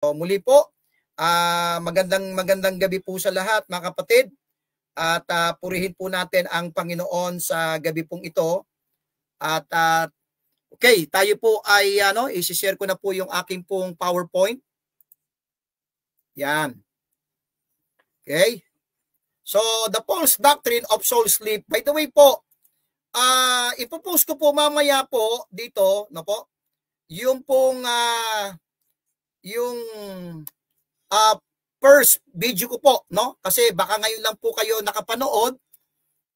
So, muli po, magandang gabi po sa lahat mga kapatid. At purihin po natin ang Panginoon sa gabi pong ito. At okay, tayo po ay i-share ko na po yung aking pong PowerPoint. Yan. Okay. So, the false doctrine of soul sleep. By the way po, ipopost ko po mamaya po dito, no po, yung pong first video ko po, no? Kasi baka ngayon lang po kayo nakapanood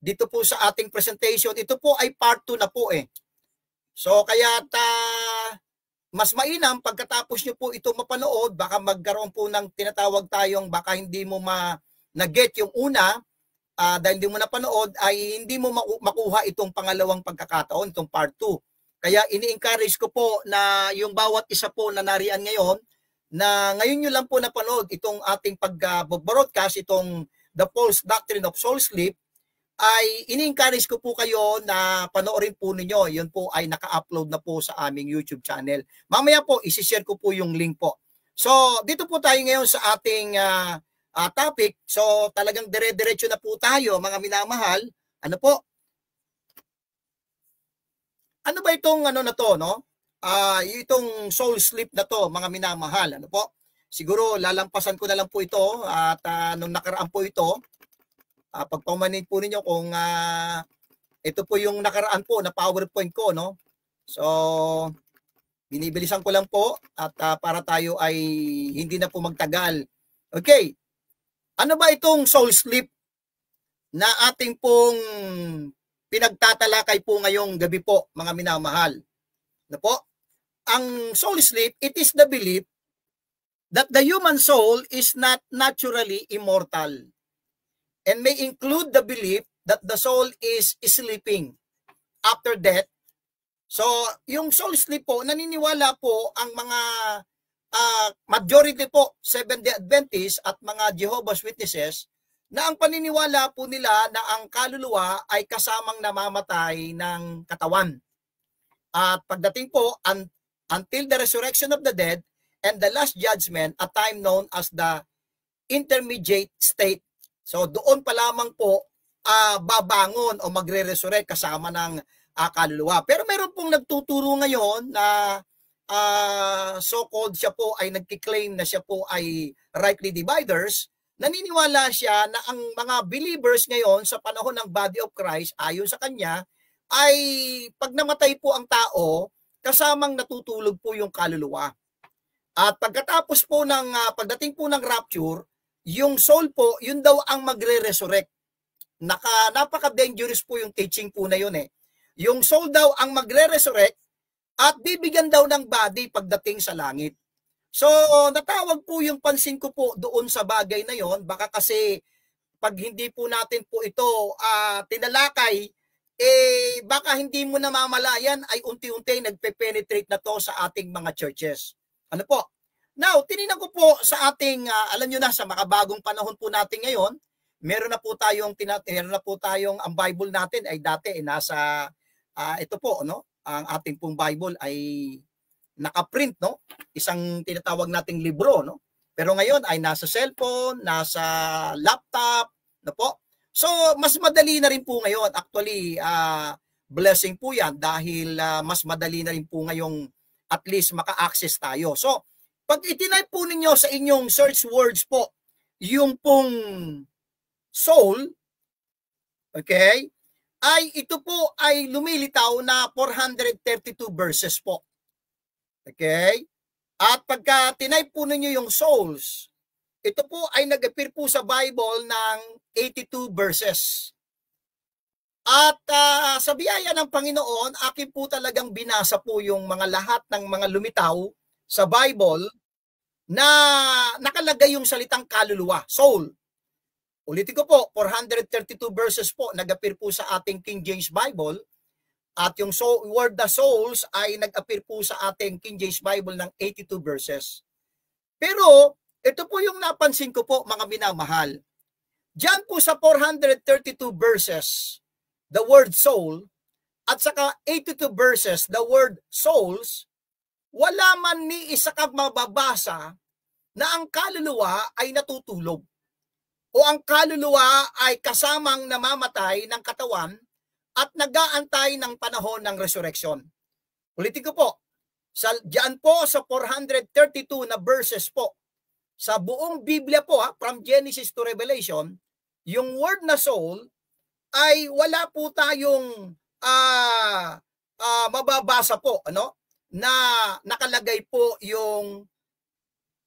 dito po sa ating presentation. Ito po ay part 2 na po eh. So kaya mas mainam pagkatapos nyo po ito mapanood, baka magkaroon po ng tinatawag tayong baka hindi mo na-get yung una, dahil hindi mo napanood, ay hindi mo makuha itong pangalawang pagkakataon, itong part 2. Kaya ini-encourage ko po na yung bawat isa po na nariyan ngayon, na ngayon nyo lang po napanood itong ating pag-broadcast, itong The False Doctrine of Soul Sleep, ay ini-encourage ko po kayo na panoorin po ninyo. Yun po ay naka-upload na po sa aming YouTube channel. Mamaya po, isi-share ko po yung link po. So, dito po tayo ngayon sa ating topic. So, talagang dire-diretso na po tayo, mga minamahal. Ano po? Ano ba itong na to, no? Itong soul sleep na to, mga minamahal, ano po? Siguro lalampasan ko na lang po ito at nung nakaraan po ito, pagpamanin po ninyo kung ito po yung nakaraan po na PowerPoint ko, no? So, binibilisan ko lang po at para tayo ay hindi na po magtagal. Okay. Ano ba itong soul sleep na ating pong pinagtatalakay po ngayong gabi po, mga minamahal? Ano po? Ang soul sleep, it is the belief that the human soul is not naturally immortal and may include the belief that the soul is sleeping after death. So, yung soul sleep po, naniniwala po ang mga majority po, Seventh-day Adventists at mga Jehovah's Witnesses, na ang paniniwala po nila na ang kaluluwa ay kasamang namamatay ng katawan. At pagdating po, until the resurrection of the dead and the last judgment, a time known as the intermediate state. So doon pa lamang po babangon o magre-resurrect kasama ng kaluluwa. Pero meron pong nagtuturo ngayon na so-called siya po ay nagkiklaim na siya po ay rightly dividers. Naniniwala siya na ang mga believers ngayon sa panahon ng body of Christ, ayon sa kanya, ay pag namatay po ang tao, kasamang natutulog po yung kaluluwa. At pagkatapos po ng pagdating po ng rapture, yung soul po, yun daw ang magre-resurrect. Napaka-dangerous po yung teaching po na yun eh. Yung soul daw ang magre-resurrect at bibigyan daw ng body pagdating sa langit. So, natawag po yung pansin ko po doon sa bagay na yon. Baka kasi pag hindi po natin po ito tinalakay, baka hindi mo namamalayan ay unti-unti nagpe-penetrate na to sa ating mga churches. Ano po? Now, tinignan ko po sa ating, alam nyo na, sa makabagong panahon po natin ngayon, meron na po tayong, ang Bible natin ay dati nasa, ito po, no? Ang ating pong Bible ay nakaprint, no? Isang tinatawag nating libro, no? Pero ngayon ay nasa cellphone, nasa laptop, no po? So, mas madali na rin po ngayon. Actually, blessing po yan dahil mas madali na rin po ngayong at least maka-access tayo. So, pag itinay po ninyo sa inyong search words po, yung pong soul, okay, ay ito po ay lumilitaw na 432 verses po. Okay? At pagka tinay po ninyo yung souls, ito po ay nag-appear po sa Bible ng 82 verses. At sa biyaya ng Panginoon, akin po talagang binasa po yung mga lahat ng mga lumitaw sa Bible na nakalagay yung salitang kaluluwa, soul. Ulitin ko po, 432 verses po nag-appear po sa ating King James Bible. At yung word the souls ay nag-appear po sa ating King James Bible ng 82 verses. Pero ito po yung napansin ko po, mga minamahal. Diyan po sa 432 verses, the word soul, at saka 82 verses, the word souls, wala man ni isa kang mababasa na ang kaluluwa ay natutulog o ang kaluluwa ay kasamang namamatay ng katawan at nag-aantay ng panahon ng resurrection. Ulitin ko po, diyan po sa 432 na verses po, sa buong Biblia po, from Genesis to Revelation, yung word na soul ay wala po tayong mababasa po, ano, na nakalagay po yung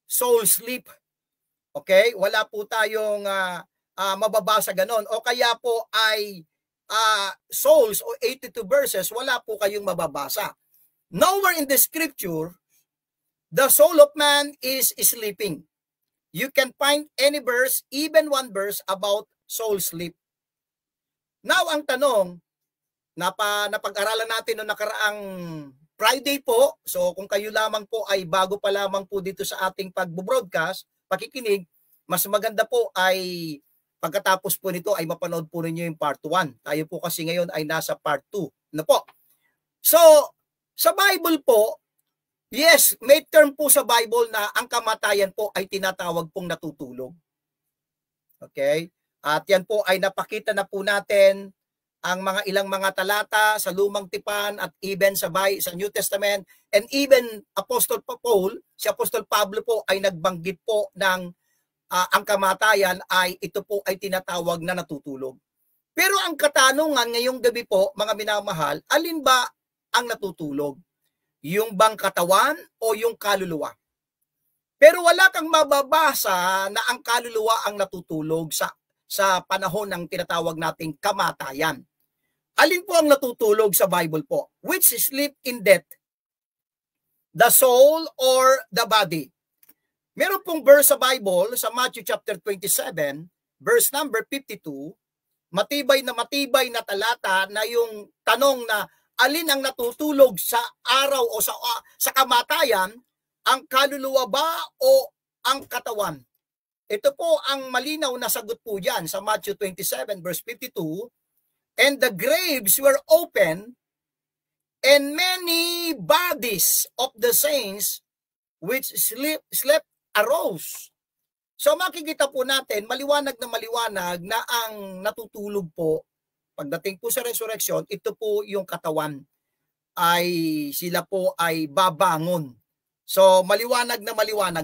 soul sleep. Okay? Wala po tayong mababasa ganon. O kaya po ay souls o 82 verses, wala po kayong mababasa. Nowhere in the scripture, the soul of man is sleeping. You can find any verse, even one verse about soul sleep. Now, ang tanong, napag-aralan natin noong nakaraang Friday po. So, kung kayo lamang po ay bago pa lamang po dito sa ating pag-broadcast, pakikinig, mas maganda po ay pagkatapos po nito ay mapanood po ninyo yung part 1. Tayo po kasi ngayon ay nasa part 2. Ano po? So, sa Bible po, yes, may term po sa Bible na ang kamatayan po ay tinatawag pong natutulog. Okay? At yan po ay napakita na po natin ang mga ilang mga talata sa Lumang Tipan at even sa New Testament, and even Apostle Paul, si Apostle Pablo po ay nagbanggit po ng ang kamatayan ay ito po ay tinatawag na natutulog. Pero ang katanungan ngayong gabi po, mga minamahal, alin ba ang natutulog? Yung bang katawan o yung kaluluwa? Pero wala kang mababasa na ang kaluluwa ang natutulog sa panahon ng tinatawag nating kamatayan. Alin po ang natutulog sa Bible po? Which sleep in death? The soul or the body? Meron pong verse sa Bible sa Matthew chapter 27, verse number 52, matibay na talata na yung tanong na alin ang natutulog sa araw o sa kamatayan, ang kaluluwa ba o ang katawan? Ito po ang malinaw na sagot po diyan sa Matthew 27 verse 52, and the graves were open, and many bodies of the saints which slept arose. So makikita po natin, maliwanag na ang natutulog po, pagdating po sa resurrection, ito po yung katawan, ay sila po ay babangon. So maliwanag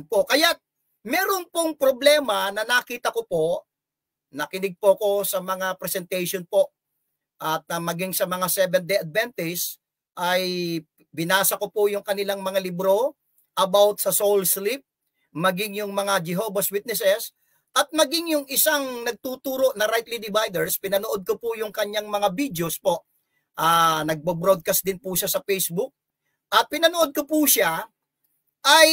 po. Kaya meron pong problema na nakita ko po, nakinig po ko sa mga presentation po, at maging sa mga Seventh-day Adventists, ay binasa ko po yung kanilang mga libro about sa soul sleep, maging yung mga Jehovah's Witnesses, at maging yung isang nagtuturo na Rightly Dividers. Pinanood ko po yung kanyang mga videos po. Nagbo-broadcast din po siya sa Facebook. At pinanood ko po siya, ay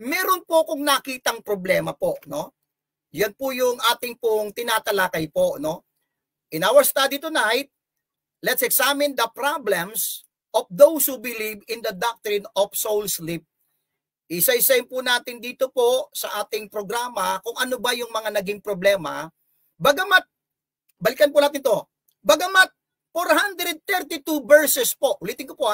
meron po kong nakitang problema po, no? Yan po yung ating pong tinatalakay po, no? In our study tonight, let's examine the problems of those who believe in the doctrine of soul sleep. Isa-isayin po natin dito po sa ating programa kung ano ba yung mga naging problema. Bagamat, balikan po natin to, bagamat 432 verses po, ulitin ko po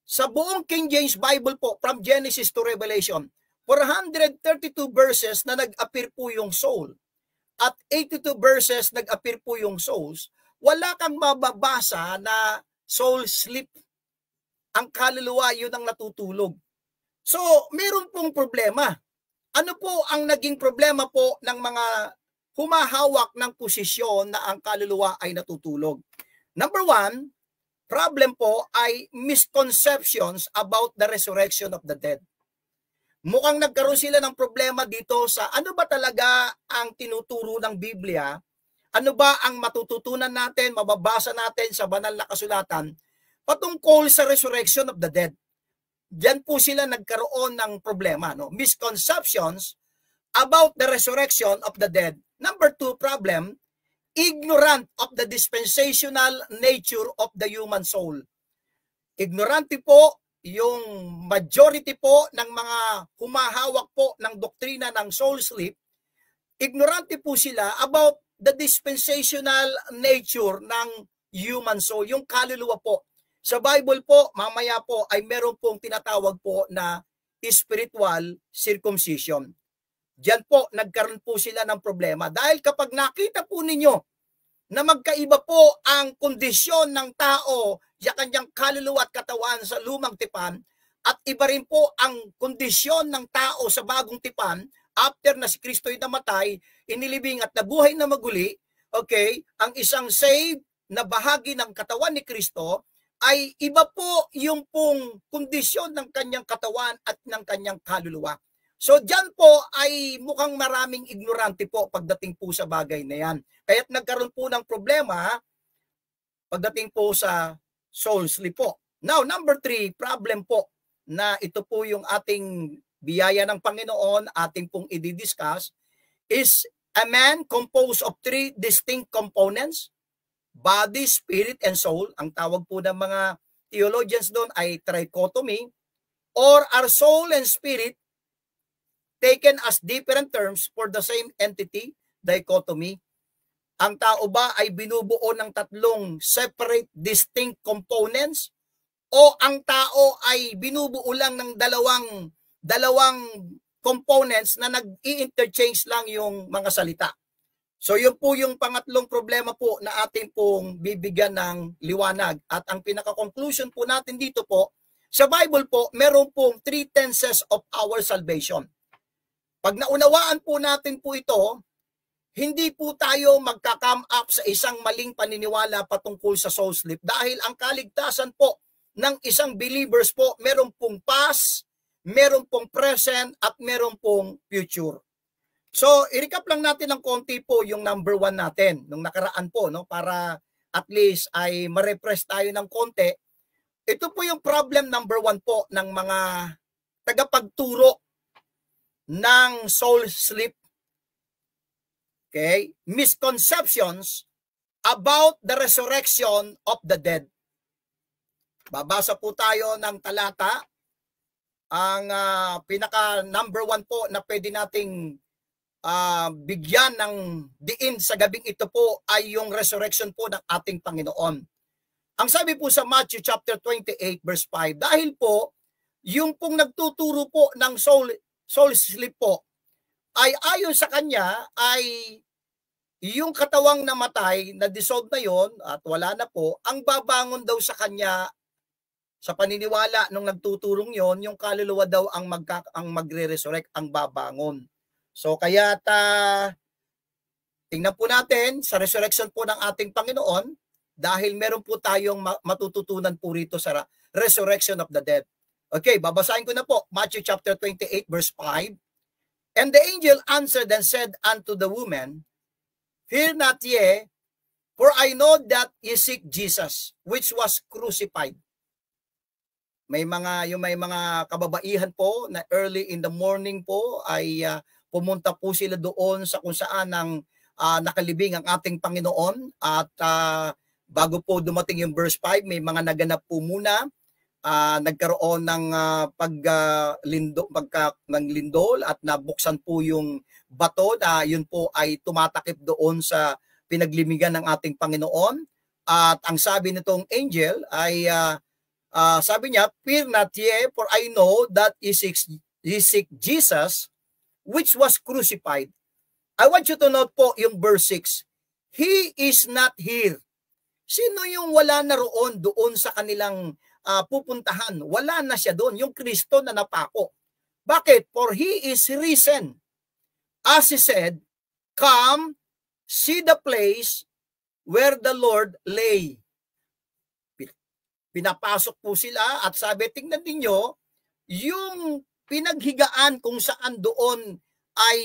sa buong King James Bible po, from Genesis to Revelation, 432 verses na nag-appear po yung soul, at 82 verses nag-appear po yung souls, wala kang mababasa na soul sleep. Ang kaluluwa yun ang natutulog. So, meron pong problema. Ano po ang naging problema po ng mga humahawak ng posisyon na ang kaluluwa ay natutulog? Number one, problem po ay misconceptions about the resurrection of the dead. Mukhang nagkaroon sila ng problema dito sa ano ba talaga ang tinuturo ng Biblia, ano ba ang matututunan natin, mababasa natin sa banal na kasulatan patungkol sa resurrection of the dead. Diyan po sila nagkaroon ng problema, no? Misconceptions about the resurrection of the dead. Number two problem, ignorant of the dispensational nature of the human soul. Ignorante po yung majority po ng mga humahawak po ng doktrina ng soul sleep. Ignorante po sila about the dispensational nature ng human soul, yung kaluluwa po. Sa Bible po, mamaya po ay meron pong tinatawag po na spiritual circumcision. Diyan po, nagkaroon po sila ng problema. Dahil kapag nakita po ninyo na magkaiba po ang kondisyon ng tao sa kanyang kaluluwa at katawan sa lumang tipan, at iba rin po ang kondisyon ng tao sa bagong tipan, after na si Kristo'y namatay, inilibing at nabuhay na maguli, okay, ang isang saved na bahagi ng katawan ni Kristo, ay iba po yung pong kondisyon ng kanyang katawan at ng kanyang kaluluwa. So diyan po ay mukhang maraming ignorante po pagdating po sa bagay na yan. Kaya't nagkaroon po ng problema pagdating po sa soul sleep po. Now, number 3, problem po na ito po yung ating biyaya ng Panginoon, ating pong i-discuss, is a man composed of 3 distinct components, body, spirit, and soul. Ang tawag po ng mga theologians doon ay trichotomy, or are soul and spirit taken as different terms for the same entity, dichotomy. Ang tao ba ay binubuo ng 3 separate, distinct components, o ang tao ay binubuo lang ng dalawang components na nag-i-interchange lang yung mga salita? So yun po yung pangatlong problema po na ating pong bibigyan ng liwanag. At ang pinaka-conclusion po natin dito po, sa Bible po, meron pong 3 tenses of our salvation. Pag naunawaan po natin po ito, hindi po tayo magka-come up sa isang maling paniniwala patungkol sa soul sleep, dahil ang kaligtasan po ng isang believers po, meron pong past, meron pong present, at meron pong future. So, i-recap lang natin ng konti po yung number 1 natin, nung nakaraan po, no, para at least ay ma-refresh tayo ng konti. Ito po yung problem number 1 po ng mga tagapagturo ng soul sleep. Okay? Misconceptions about the resurrection of the dead. Babasa po tayo ng talata. Ang pinaka number 1 po na pwede nating bigyan ng diin sa gabing ito po ay yung resurrection po ng ating Panginoon. Ang sabi po sa Matthew chapter 28 verse 5, dahil po yung pong nagtuturo po ng soul sleep po ay ayon sa kanya ay yung katawang namatay, na dissolve na yon at wala na po, ang babangon daw sa kanya sa paniniwala nung nagtuturong yon, yung kaluluwa daw ang magre-resurrect, ang babangon. So kaya tingnan po natin sa resurrection po ng ating Panginoon, dahil meron po tayong matututunan po rito sa resurrection of the dead. Okay, babasahin ko na po, Matthew chapter 28 verse 5. And the angel answered and said unto the woman, fear not ye, for I know that ye seek Jesus, which was crucified. May mga kababaihan po na early in the morning po ay pumunta po sila doon sa kung saan nakalibing ang ating Panginoon, at bago po dumating yung verse 5, may mga naganap po muna. Nagkaroon ng lindol at nabuksan po yung bato na yun po ay tumatakip doon sa pinaglimigan ng ating Panginoon. At ang sabi nitong angel ay sabi niya, fear not ye, for I know that ye seek Jesus, which was crucified. I want you to note po yung verse 6. He is not here. Sino yung wala na doon sa kanilang pupuntahan? Wala na siya doon, yung Kristo na napako. Bakit? For he is risen. As he said, come, see the place where the Lord lay. Pinapasok po sila at sabi, tingnan ninyo, yung pinaghigaan kung saan doon ay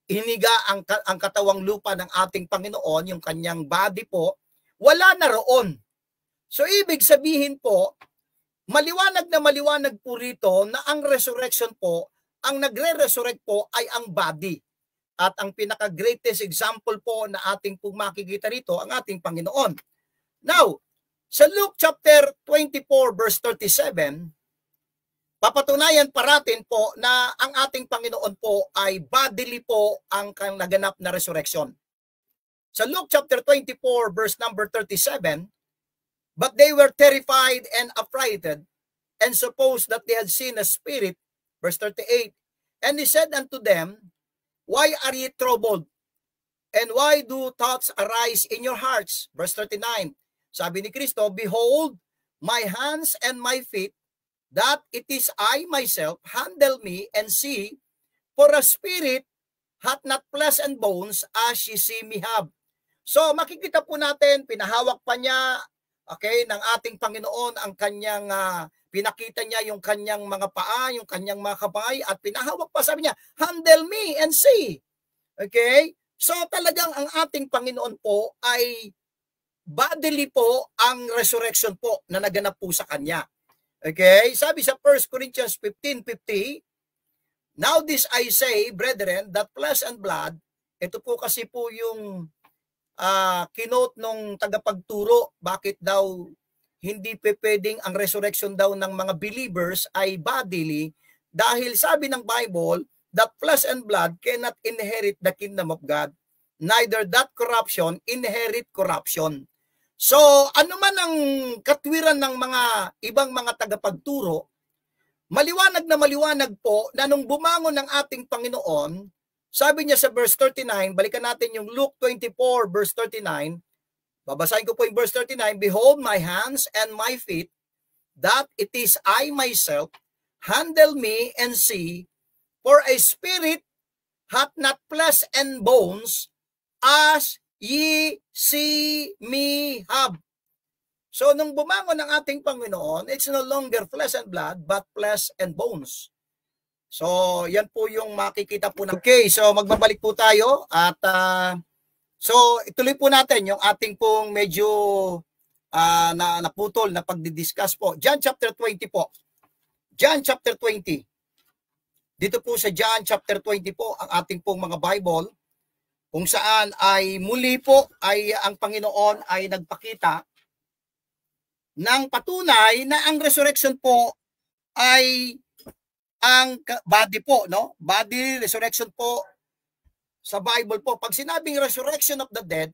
hiniga ang katawang lupa ng ating Panginoon, yung kanyang body po, wala na roon. So ibig sabihin po, maliwanag na maliwanag po rito na ang resurrection po, ang nagre-resurrect po ay ang body. At ang pinaka-greatest example po na ating pong makikita rito, ang ating Panginoon. Now, sa Luke chapter 24 verse 37, papatunayan paratin po na ang ating Panginoon po ay bodily po ang naganap na resurrection. Sa Luke chapter 24 verse number 37, but they were terrified and affrighted, and supposed that they had seen a spirit. Verse 38, and he said unto them, why are ye troubled? And why do thoughts arise in your hearts? Verse 39, sabi ni Kristo, behold, my hands and my feet, that it is I myself, handle me and see, for a spirit hath not flesh and bones as ye see me have. So makikita po natin, pinahawak pa niya, okay, ng ating Panginoon ang kanyang, pinakita niya yung kanyang mga paa, yung kanyang mga kamay, at pinahawak pa, sabi niya, handle me and see. Okay? So talagang ang ating Panginoon po ay bodily po ang resurrection po na naganap po sa kanya. Okay? Sabi sa 1 Corinthians 15:50, now this I say, brethren, that flesh and blood, ito po kasi po yung kinote nung tagapagturo, bakit daw hindi pwedeng ang resurrection daw ng mga believers ay bodily, dahil sabi ng Bible, that flesh and blood cannot inherit the kingdom of God, neither that corruption inherit corruption. So, ano man ang katwiran ng mga ibang mga tagapagturo, maliwanag na maliwanag po na nung bumangon ng ating Panginoon, sabi niya sa verse 39, balikan natin yung Luke 24 verse 39, babasahin ko po yung verse 39, behold my hands and my feet, that it is I myself, handle me and see, for a spirit hath not flesh and bones, as ye see me have. So nung bumangon ng ating Panginoon, it's no longer flesh and blood, but flesh and bones. So yan po yung makikita po na. Okay, so magbabalik po tayo at so ituloy po natin yung ating pong medyo naputol na pagdidiscuss po. John chapter 20 po. John chapter 20. Dito po sa John chapter 20 po ang ating pong mga Bible, kung saan ay muli po ay ang Panginoon ay nagpakita ng patunay na ang resurrection po ay ang body po, no? Body resurrection po sa Bible po. Pag sinabing resurrection of the dead,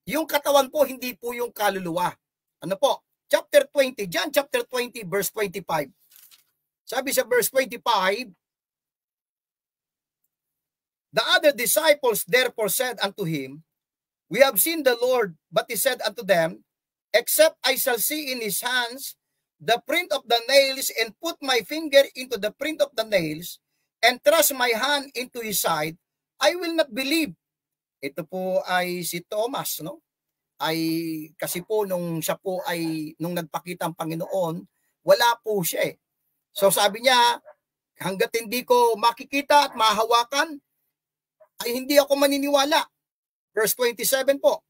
yung katawan po, hindi po yung kaluluwa. Ano po? Chapter 20, John chapter 20, verse 25. Sabi sa verse 25, the other disciples therefore said unto him, we have seen the Lord, but he said unto them, except I shall see in his hands the print of the nails, and put my finger into the print of the nails, and thrust my hand into his side, I will not believe. Ito po ay si Thomas, no? Ay kasi po nung siya po ay nung nagpakita ang Panginoon, wala po siya eh. So sabi niya, hangga't hindi ko makikita at mahawakan, ay hindi ako maniniwala. Verse 27 po.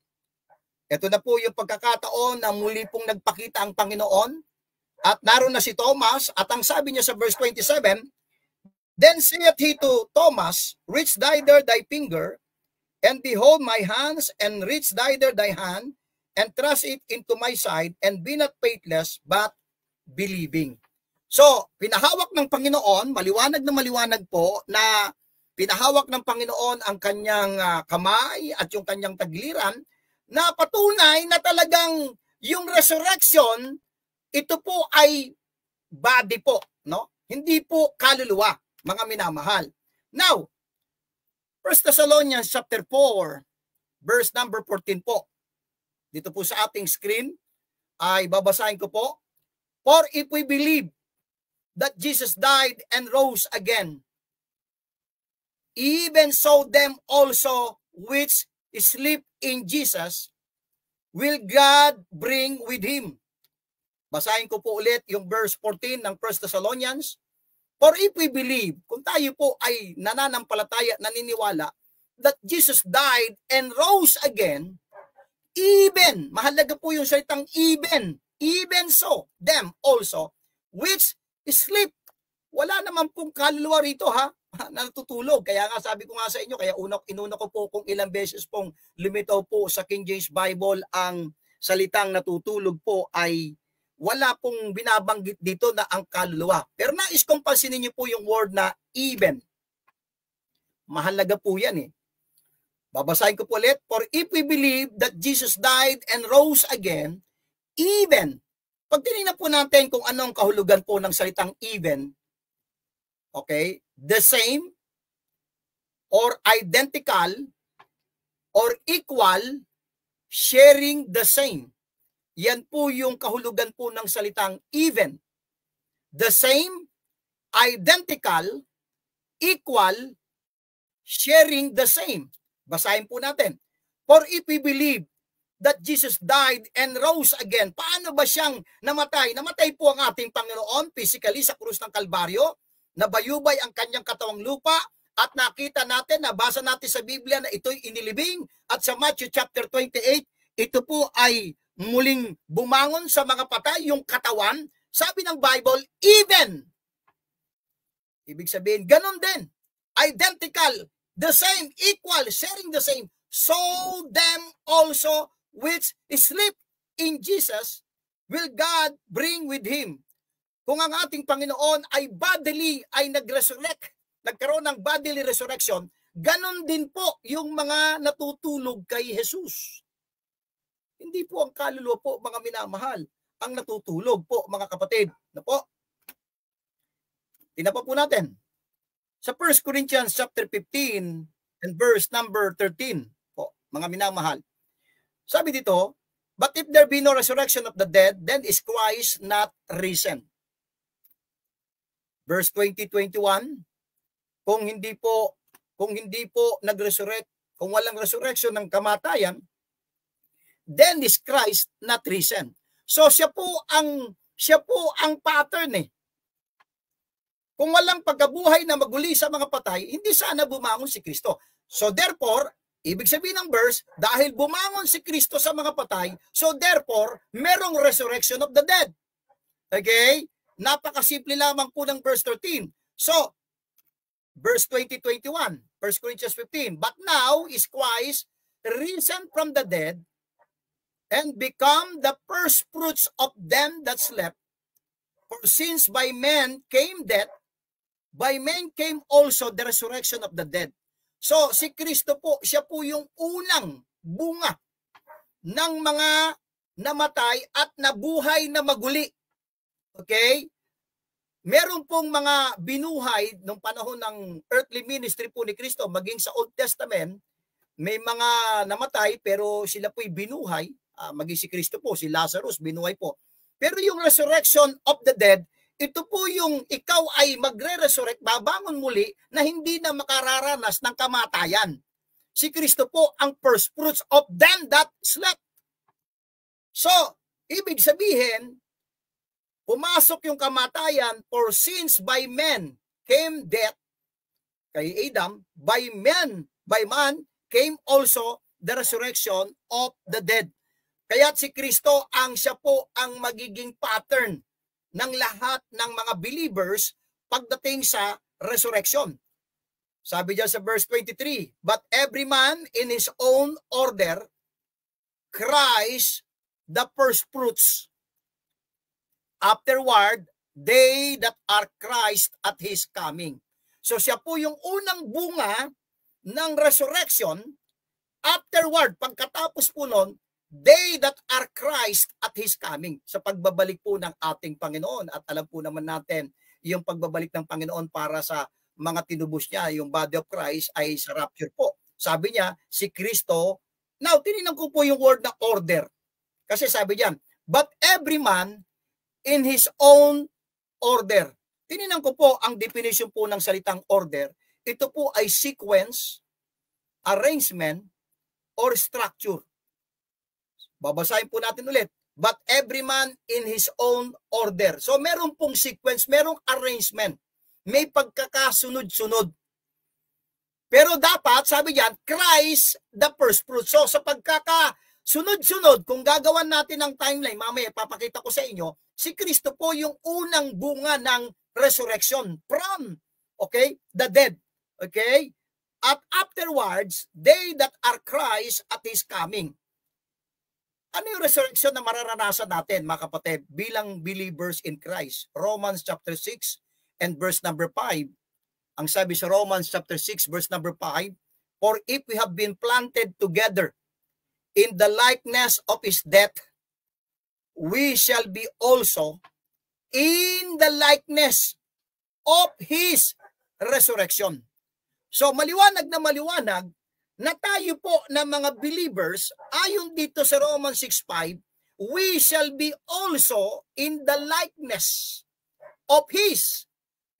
Ito na po yung pagkakataon na muli pong nagpakita ang Panginoon. At naroon na si Thomas, at ang sabi niya sa verse 27, then saith he to Thomas, reach thither thy finger, and behold my hands, and reach thither thy hand, and thrust it into my side, and be not faithless, but believing. So, pinahawak ng Panginoon, maliwanag na maliwanag po, na pinahawak ng Panginoon ang kanyang kamay at yung kanyang tagiliran, na patunay na talagang yung resurrection, ito po ay body po, no? Hindi po kaluluwa, mga minamahal. Now, 1 Thessalonians chapter 4, verse number 14 po. Dito po sa ating screen ay babasahin ko po. For if we believe that Jesus died and rose again, even so them also which sleep in Jesus will God bring with him. Basahin ko po ulit yung verse 14 ng 1 Thessalonians. For if we believe, kung tayo po ay nananampalataya, naniniwala, that Jesus died and rose again, even, mahalaga po yung salitang even so, them also, which sleep. Wala naman pong kaluluwa rito ha, natutulog. Kaya nga sabi ko nga sa inyo, kaya inuna ko po kung ilang beses pong lumitaw po sa King James Bible ang salitang natutulog po ay wala pong binabanggit dito na ang kaluluwa. Pero nais kong pansinin niyo po yung word na even. Mahalaga po yan eh. Babasahin ko po ulit. For if we believe that Jesus died and rose again, even. Pag tinignan po natin kung anong kahulugan po ng salitang even, Okay? The same or identical or equal, sharing the same. Yan po yung kahulugan po ng salitang even. The same, identical, equal, sharing the same. Basahin po natin. For if we believe that Jesus died and rose again, paano ba siyang namatay? Namatay po ang ating Panginoon physically sa krus ng Kalbaryo, nabayubay ang kanyang katawang lupa, at nakita natin, nabasa natin sa Biblia na ito'y inilibing, at sa Matthew chapter 28, ito po ay muling bumangon sa mga patay, yung katawan. Sabi ng Bible, even. Ibig sabihin, ganun din. Identical, the same, equal, sharing the same. So them also which sleep in Jesus will God bring with him. Kung ang ating Panginoon ay bodily, ay nag-resurrect, nagkaroon ng bodily resurrection, ganon din po yung mga natutulog kay Jesus. Hindi po ang kaluluwa po, mga minamahal, ang natutulog po, mga kapatid. Na po? Tinapa po natin. Sa 1 Corinthians chapter 15 and verse number 13 po, mga minamahal. Sabi dito, but if there be no resurrection of the dead, then is Christ not risen. Verse 20-21, kung hindi po nag-resurrect, kung walang resurrection ng kamatayan, then is Christ not risen. So siya po ang pattern eh. Kung walang pagkabuhay na maguli sa mga patay, hindi sana bumangon si Kristo. So therefore, ibig sabihin ng verse, dahil bumangon si Kristo sa mga patay, so therefore, merong resurrection of the dead. Okay? Napakasimple lamang po ng verse 13. So, verse 20-21, 1 Corinthians 15, but now is Christ risen from the dead and become the first fruits of them that slept. For since by men came death, by men came also the resurrection of the dead. So, si Kristo po, siya po yung unang bunga ng mga namatay at nabuhay na maguli. Okay? Meron pong mga binuhay nung panahon ng earthly ministry po ni Kristo, maging sa Old Testament, may mga namatay pero sila po'y binuhay. Maging si Kristo po, si Lazarus, binuhay po. Pero yung resurrection of the dead, ito po yung ikaw ay magre-resurrect, babangon muli na hindi na makararanas ng kamatayan. Si Kristo po ang first fruits of them that slept. So, ibig sabihin, pumasok yung kamatayan, for since by men came death, kay Adam, by man came also the resurrection of the dead. Kaya si Kristo siya po ang magiging pattern ng lahat ng mga believers pagdating sa resurrection. Sabi diyan sa verse 23, but every man in his own order, Christ the first fruits. Afterward, they that are Christ at his coming. So siya po yung unang bunga ng resurrection. Afterward, pagkatapos po nun, they that are Christ at his coming. Sa pagbabalik po ng ating Panginoon. At alam po naman natin, yung pagbabalik ng Panginoon para sa mga tinubos niya, yung body of Christ ay sa rapture po. Sabi niya, si Kristo, now tininan ko po yung word na order. Kasi sabi diyan, but every man in his own order. Tininan ko po ang definition po ng salitang order. Ito po ay sequence, arrangement, or structure. Babasahin po natin ulit. But every man in his own order. So meron pong sequence, merong arrangement. May pagkakasunod-sunod. Pero dapat, sabi diyan, Christ the first fruit. So sa pagkakasunod-sunod, kung gagawan natin ng timeline, mamaya papakita ko sa inyo, si Kristo po yung unang bunga ng resurrection from, okay, the dead. Okay? At afterwards, they that are Christ at his coming. Ano yung resurrection na mararanasan natin, mga kapatid, bilang believers in Christ? Romans chapter 6 and verse number 5. Ang sabi sa Romans chapter 6 verse number 5, for if we have been planted together in the likeness of his death, we shall be also in the likeness of his resurrection. So maliwanag na tayo po na mga believers, ayon dito sa Romans 6:5, we shall be also in the likeness of His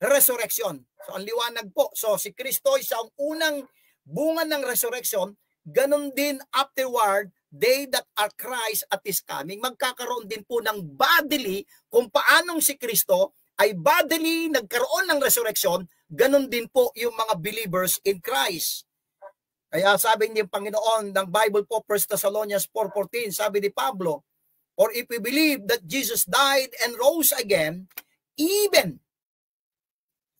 resurrection. So ang liwanag po, so si Kristo ay ang unang bunga ng resurrection, ganun din afterward, they that are Christ at His coming, magkakaroon din po ng bodily, kung paanong si Kristo ay bodily nagkaroon ng resurrection, ganun din po yung mga believers in Christ. Kaya sabi niya Panginoon ng Bible po, 1 Thessalonians 4:14, sabi ni Pablo, or if we believe that Jesus died and rose again, even,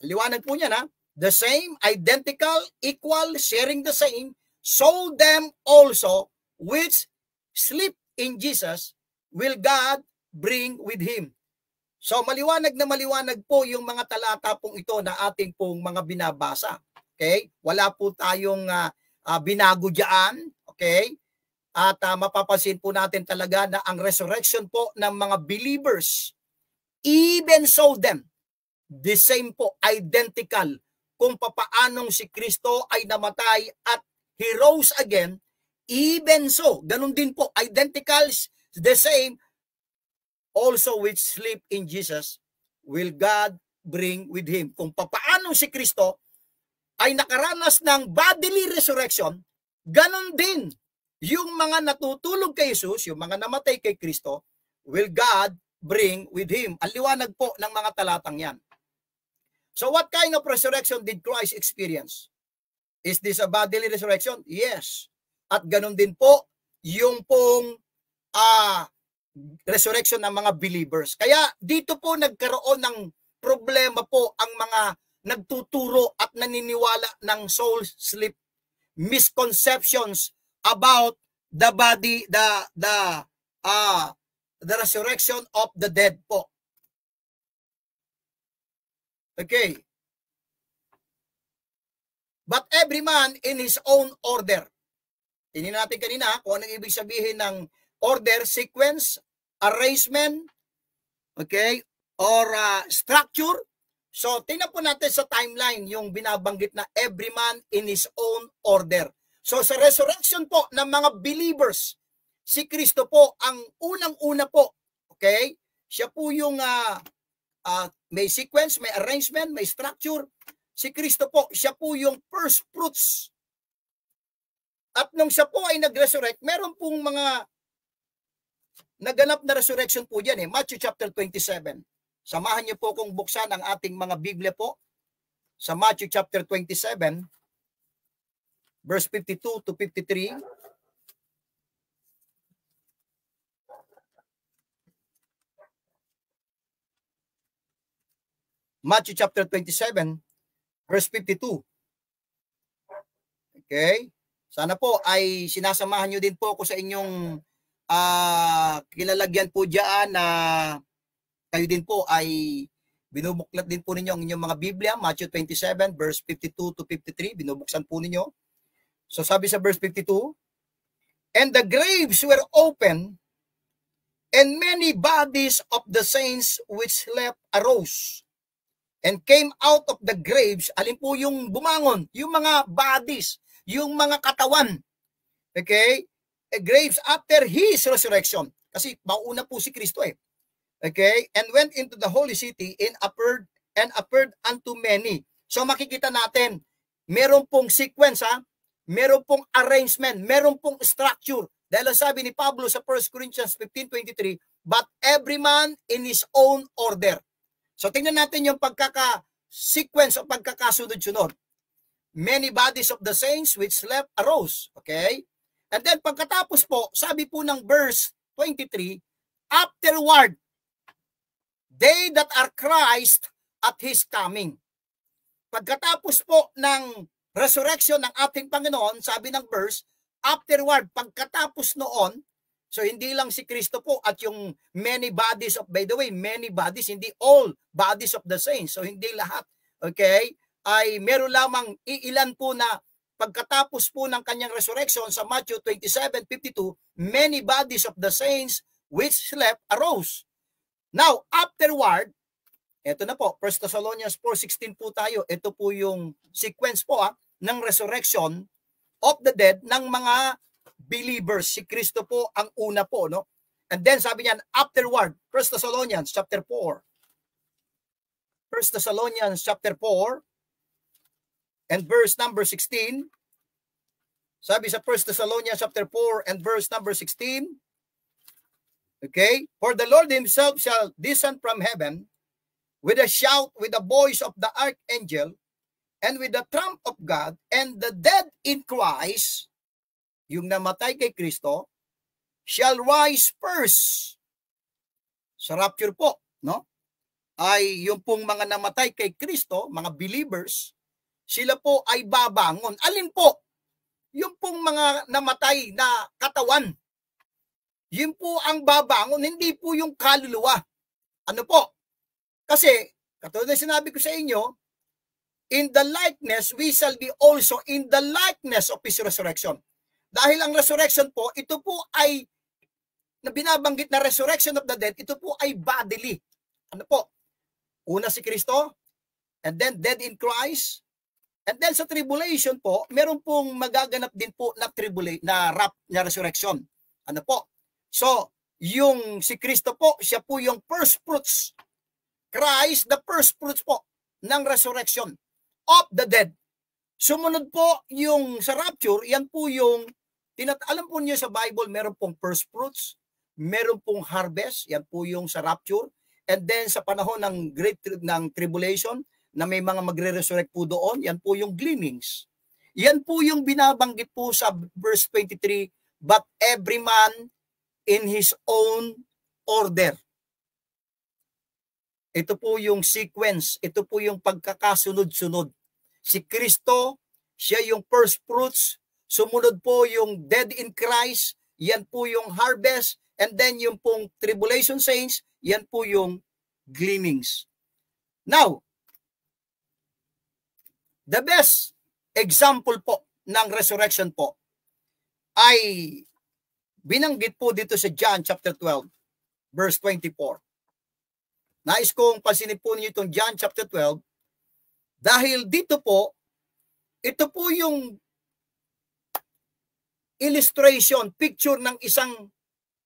liwanag po niya na, the same, identical, equal, sharing the same, so them also which sleep in Jesus will God bring with Him. So maliwanag na maliwanag po yung mga talata pong ito na ating pong mga binabasa. Okay? Wala po tayong binago dyan, okay? At mapapansin po natin talaga na ang resurrection po ng mga believers, even so them, the same po, identical, kung papaanong si Kristo ay namatay at He rose again, even so, ganun din po, identical, the same, also which sleep in Jesus, will God bring with Him. Kung papaanong si Kristo ay nakaranas ng bodily resurrection, ganon din yung mga natutulog kay Jesus, yung mga namatay kay Kristo, will God bring with Him. Ang liwanag po ng mga talatang yan. So what kind of resurrection did Christ experience? Is this a bodily resurrection? Yes. At ganon din po yung pong resurrection ng mga believers. Kaya dito po nagkaroon ng problema po ang mga nagtuturo at naniniwala ng soul sleep, misconceptions about the body, the resurrection of the dead po. Okay. But every man in his own order. Tingnan natin kanina kung anong ibig sabihin ng order, sequence, arrangement, okay, or structure. So, tingnan po natin sa timeline yung binabanggit na every man in his own order. So, sa resurrection po ng mga believers, si Kristo po ang unang-una po. Okay? Siya po yung may sequence, may arrangement, may structure. Si Kristo po, siya po yung first fruits. At nung siya po ay nag-resurrect, meron pong mga naganap na resurrection po dyan. Matthew chapter 27. Samahan niyo po kung buksan ang ating mga Biblia po sa Matthew chapter 27, verse 52 to 53. Matthew chapter 27, verse 52. Okay? Sana po ay sinasamahan niyo din po ako sa inyong kilalagyan po diyan na kayo din po ay binubuklat din po ninyo ang inyong mga Biblia, Matthew 27, verse 52 to 53, binubuksan po ninyo. So sabi sa verse 52, and the graves were open, and many bodies of the saints which slept arose, and came out of the graves. Alin po yung bumangon? Yung mga bodies, yung mga katawan. Okay? Graves after His resurrection. Kasi mauna po si Kristo eh. Okay, and went into the holy city and appeared unto many. So makikita natin, meron pong sequence, meron pong arrangement, meron pong structure. Dahil sabi ni Pablo sa 1 Corinthians 15:23, but every man in his own order. So tingnan natin yung pagkaka-sequence o pagkakasunod-sunod. Many bodies of the saints which slept arose. Okay? And then pagkatapos po, sabi po ng verse 23, afterward, they that are Christ at His coming. Pagkatapos po ng resurrection ng ating Panginoon, sabi ng verse, afterward, pagkatapos noon, so hindi lang si Kristo po at yung many bodies of, by the way, many bodies, hindi all bodies of the saints. So hindi lahat, okay, ay meron lamang iilan po na pagkatapos po ng kanyang resurrection sa Matthew 27:52, many bodies of the saints which slept arose. Now, afterward, Ito na po, 1 Thessalonians 4:16 po tayo. Ito po yung sequence po ng resurrection of the dead ng mga believers. Si Kristo po ang una po, no? And then sabi niyan, afterward, 1 Thessalonians chapter 4. 1 Thessalonians chapter 4 and verse number 16. Sabi sa 1 Thessalonians chapter 4 and verse number 16. Okay? For the Lord himself shall descend from heaven with a shout, with the voice of the archangel, and with the trump of God, and the dead in Christ, yung namatay kay Kristo, shall rise first. Sa rapture po, no? Ay yung pong mga namatay kay Kristo, mga believers, sila po ay babangon. Alin po? Yung pong mga namatay na katawan. Yun po ang babangon, hindi po yung kaluluwa. Ano po? Kasi, katulad na sinabi ko sa inyo, in the likeness, we shall be also in the likeness of His resurrection. Dahil ang resurrection po, ito po ay, na binabanggit na resurrection of the dead, ito po ay bodily. Ano po? Una si Kristo, and then dead in Christ, and then sa tribulation po, meron pong magaganap din po na resurrection. Ano po? So, yung si Kristo po, siya po yung first fruits. Christ, the first fruits po ng resurrection of the dead. Sumunod po yung sa rapture, yan po yung, alam po niyo sa Bible, meron pong first fruits, meron pong harvest, yan po yung sa rapture, and then sa panahon ng ng tribulation, na may mga magre-resurrect po doon, yan po yung gleanings. Yan po yung binabanggit po sa verse 23, but every man in his own order. Ito po yung sequence, ito po yung pagkakasunod-sunod. Si Kristo, siya yung first fruits, sumunod po yung dead in Christ, yan po yung harvest, and then yung pong tribulation saints, yan po yung gleanings. Now, the best example po ng resurrection po ay binanggit po dito sa John chapter 12, verse 24. Nais kong pansinin po ninyo itong John chapter 12 dahil dito po, ito po yung illustration, picture ng isang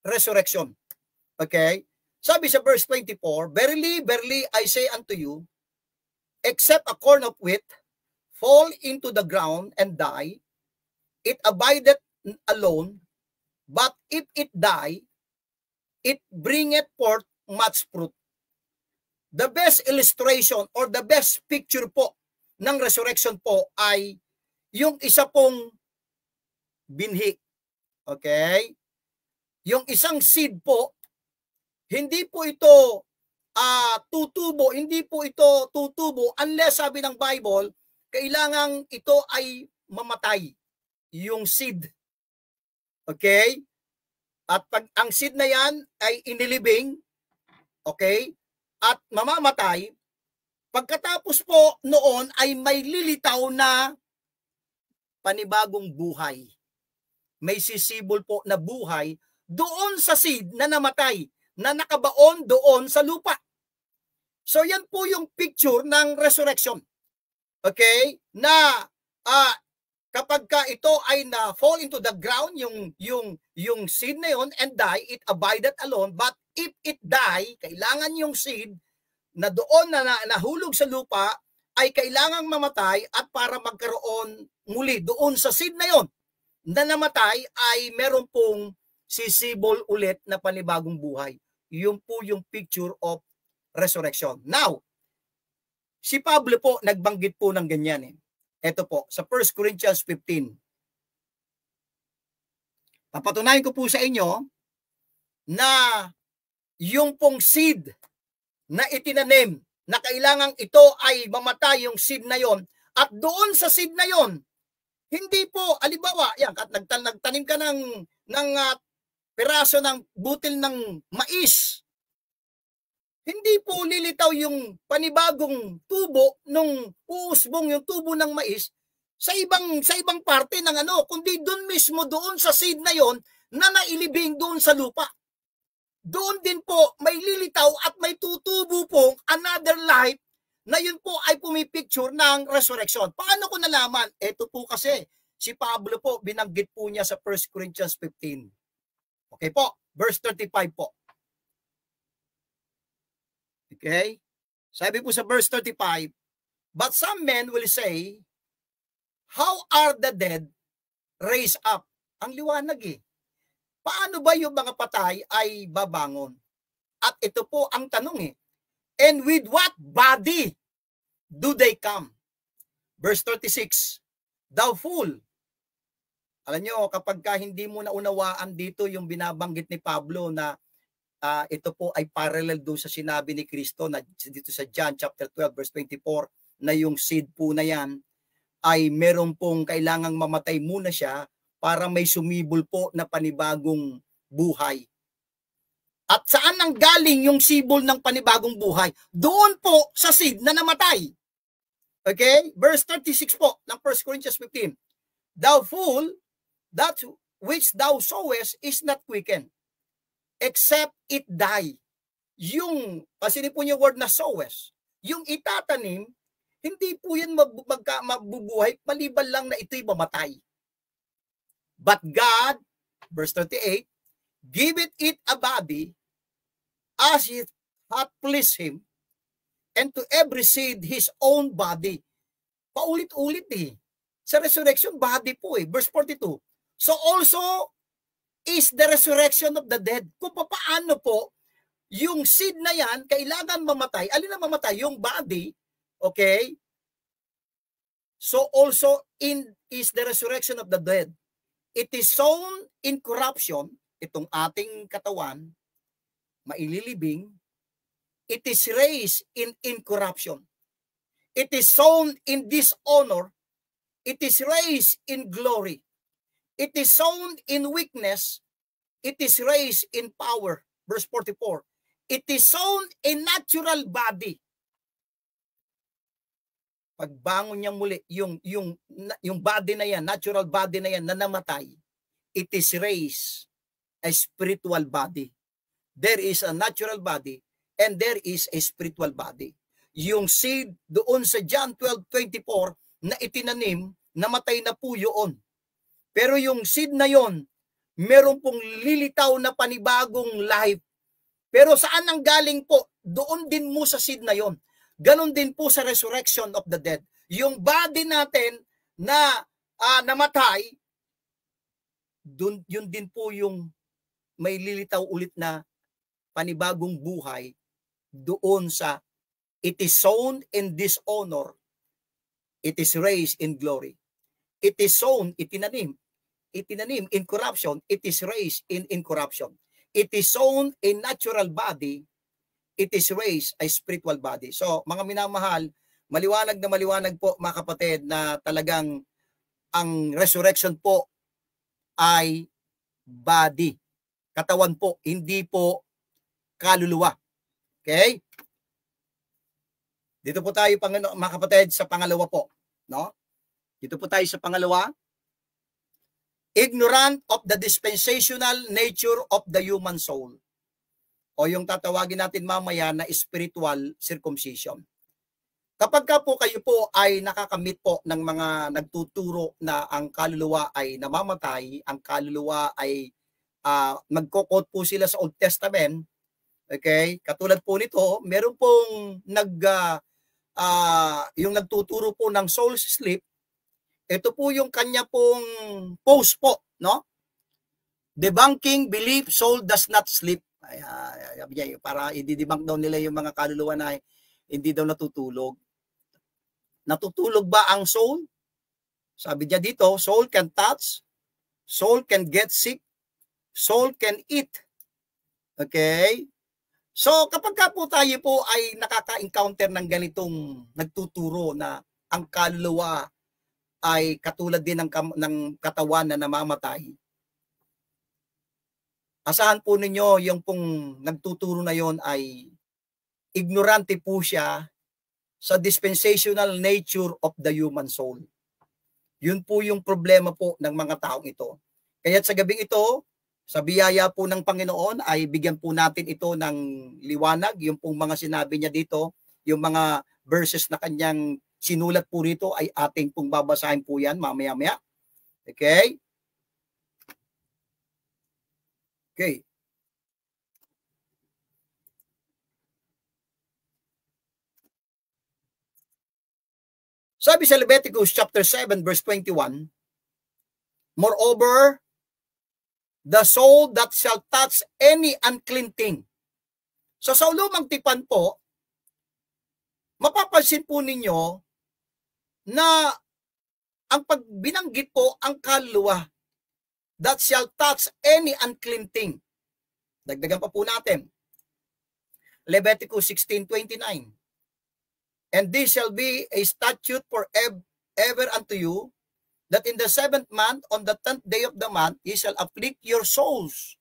resurrection. Okay? Sabi sa verse 24, Verily, verily, I say unto you, except a corn of wheat fall into the ground and die, it abideth alone, but if it die, it bringeth forth much fruit. The best illustration or the best picture po ng resurrection po ay yung isa pong binhi. Okay? Yung isang seed po, hindi po ito tutubo, hindi po ito tutubo unless sabi ng Bible, kailangang ito ay mamatay, yung seed. Okay? At pag ang seed na yan ay inilibing, okay, at mamamatay, pagkatapos po noon ay may lilitaw na panibagong buhay. May sisibol po na buhay doon sa seed na namatay, na nakabaon doon sa lupa. So yan po yung picture ng resurrection. Okay? Na kapag ka ito ay na fall into the ground, yung seed na yun and die, it abideth alone. But if it die, kailangan yung seed na doon na nahulog sa lupa ay kailangang mamatay at para magkaroon muli doon sa seed na yon na namatay ay meron pong sisibol ulit na panibagong buhay. Yun po yung picture of resurrection. Now, si Pablo po nagbanggit po ng ganyan. Ito po, sa 1 Corinthians 15. Papatunayan ko po sa inyo na yung pong seed na itinanim na kailangang ito ay mamatay yung seed na yon at doon sa seed na yon hindi po, alibawa, yan, at nagtanim ka ng piraso ng butil ng mais, hindi po lilitaw yung panibagong tubo nung uusbong yung tubo ng mais sa ibang parte ng kundi doon mismo doon sa seed na yon na nailibing doon sa lupa. doon din po may lilitaw at may tutubo pong another life na yun po ay pumipicture ng resurrection. Paano ko nalaman? Ito po kasi, si Pablo po, binanggit po niya sa 1 Corinthians 15. Okay po, verse 35 po. Okay? Sabi po sa verse 35, but some men will say, how are the dead raised up? Ang liwanag eh. Paano ba yung mga patay ay babangon? At ito po ang tanong eh. And with what body do they come? Verse 36, thou fool. Alam nyo, kapag hindi mo naunawaan dito yung binabanggit ni Pablo na ito po ay parallel doon sa sinabi ni Kristo na dito sa John chapter 12 verse 24 na yung seed po na yan ay meron pong kailangang mamatay muna siya para may sumibol po na panibagong buhay. At saan ang galing yung sibol ng panibagong buhay? Doon po sa seed na namatay. Okay? Verse 36 po ng 1 Corinthians 15. Thou fool, that which thou sowest is not quickened, except it die. Yung, pasinin po yung word na sowest, yung itatanim, hindi po yan mabubuhay, maliban lang na ito'y mamatay. But God, verse 38, giveth it a body as it hath pleased him, and to every seed his own body. Paulit-ulit eh. Sa resurrection, body po eh. Verse 42. So also is the resurrection of the dead. Kung paano po, yung seed na yan, kailangan mamatay. Alin na mamatay? Yung body, okay? So also is the resurrection of the dead. It is sown in corruption, itong ating katawan, maililibing. It is raised in incorruption. It is sown in dishonor. It is raised in glory. It is sown in weakness. It is raised in power. Verse 44. It is sown in natural body. Pagbangon niya muli, yung body na yan, natural body na yan na namatay, it is raised a spiritual body. There is a natural body and there is a spiritual body. Yung seed doon sa John 12:24 na itinanim, namatay na po yun. Pero yung seed na yon, meron pong lilitaw na panibagong life. Pero saan ang galing po? Doon din mo sa seed na yon. Ganon din po sa resurrection of the dead. Yung body natin na namatay, dun, yun din po yung may lilitaw ulit na panibagong buhay doon sa it is sown in dishonor, it is raised in glory. It is sown, itinanim in corruption, it is raised in incorruption. It is sown in natural body, it is raised a spiritual body. So, mga minamahal, maliwanag na maliwanag po mga kapatid na talagang ang resurrection po ay body. Katawan po, hindi po kaluluwa. Okay? Dito po tayo mga kapatid sa pangalawa po, no? Dito po tayo sa pangalawa. Ignorant of the dispensational nature of the human soul. O yung tatawagin natin mamaya na spiritual circumcision. Kapag ka po kayo po ay nakakamit po ng mga nagtuturo na ang kaluluwa ay namamatay, ang kaluluwa ay magkokot po sila sa Old Testament, okay? Katulad po nito, meron pong yung nagtuturo po ng soul sleep. Ito po yung kanya pong post po, no? Debunking belief soul does not sleep. Para i-debunk daw nila yung mga kaluluwa na hindi daw natutulog. Natutulog ba ang soul? Sabi niya dito, soul can touch, soul can get sick, soul can eat. Okay? So kapag ka po tayo po ay nakaka-encounter ng ganitong nagtuturo na ang kaluluwa ay katulad din ng katawan na namamatay, asahan po ninyo yung pong nagtuturo na yon ay ignorante po siya sa dispensational nature of the human soul. Yun po yung problema po ng mga taong ito. Kaya sa gabing ito, Sa biyaya po ng Panginoon ay bigyan po natin ito ng liwanag, yung pong mga sinabi niya dito, yung mga verses na kanyang sinulat po rito ay ating pong babasahin po yan mamaya-maya. Okay? Okay. Sabi sa Leviticus chapter 7 verse 21, moreover, the soul that shall touch any unclean thing. So sa lumang tipan po, mapapansin po ninyo na ang pagbinanggit po ang kaluluwa that shall touch any unclean thing. Dagdagan pa po natin. Leviticus 16:29. And this shall be a statute forever unto you, that in the 7th month, on the 10th day of the month, ye shall afflict your souls,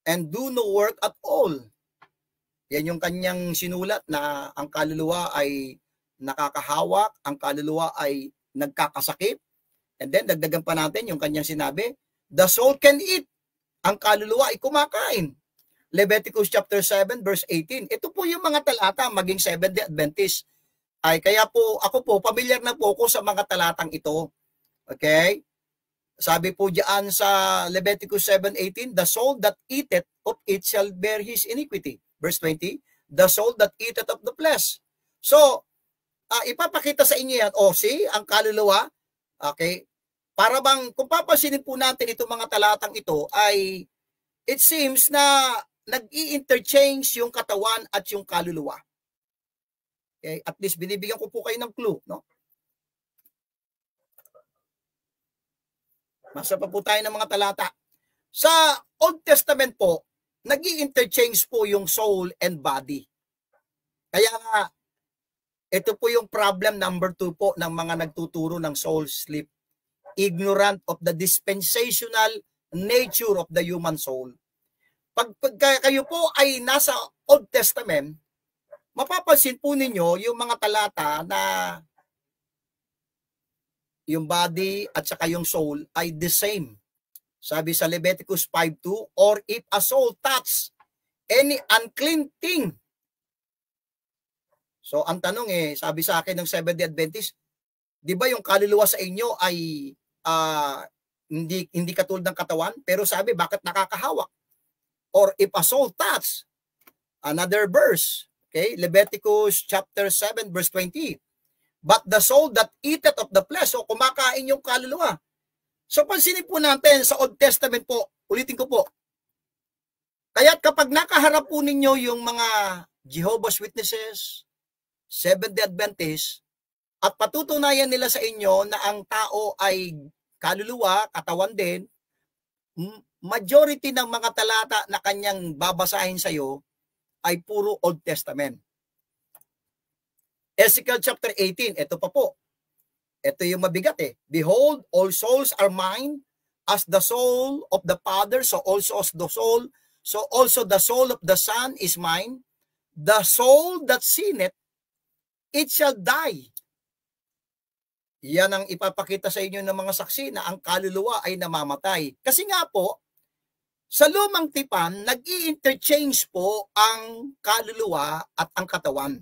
and do no work at all. Yan yung kanyang sinulat na ang kaluluwa ay nakakahawak, ang kaluluwa ay nagkakasakit. And then, dagdagan pa natin yung kanyang sinabi, the soul can eat. Ang kaluluwa ay kumakain. Leviticus chapter 7 verse 18. Ito po yung mga talata maging Seventh-day Adventist. Ay kaya po ako po familiar na po ako sa mga talatang ito. Okay? Sabi po diyan sa Leviticus 7:18, the soul that eateth of it shall bear his iniquity. Verse 20, the soul that eateth of the flesh. So, ipapakita sa inyo yan. See, ang kaluluwa, okay? Para bang kung papansinin po natin itong mga talatang ito ay it seems na nag-i-interchange yung katawan at yung kaluluwa. Okay? At least binibigyan ko po kayo ng clue, no? Masa pa po tayo ng mga talata. Sa Old Testament po, nag-i-interchange po yung soul and body. Kaya nga, ito po yung problem number 2 po ng mga nagtuturo ng soul sleep. Ignorant of the dispensational nature of the human soul. Pag kayo po ay nasa Old Testament, mapapansin po ninyo yung mga talata na yung body at saka yung soul ay the same. Sabi sa Leviticus 5:2, or if a soul touch any unclean thing. So ang tanong sabi sa akin ng Seventh-day Adventist, di ba yung kaluluwa sa inyo ay hindi katulad ng katawan? Pero sabi, bakit nakakahawak? Or if a soul touch, another verse, okay, Leviticus chapter 7 verse 20. But the soul that eateth of the flesh, so kumakain yung kaluluwa. So pansinin po natin sa Old Testament po, ulitin ko po. Kaya't kapag nakaharap po ninyo yung mga Jehovah's Witnesses, Seventh-day Adventists, at patutunayan nila sa inyo na ang tao ay kaluluwa, katawan din, majority ng mga talata na kanyang babasahin sa iyo ay puro Old Testament. Ezekiel chapter 18, ito pa po. Ito yung mabigat Behold, all souls are mine, as the soul of the Father, so also the soul of the Son is mine. The soul that sinneth, it shall die. Yan ang ipapakita sa inyo ng mga saksi na ang kaluluwa ay namamatay. Kasi nga po, sa lumang tipan, nag-i-interchange po ang kaluluwa at ang katawan.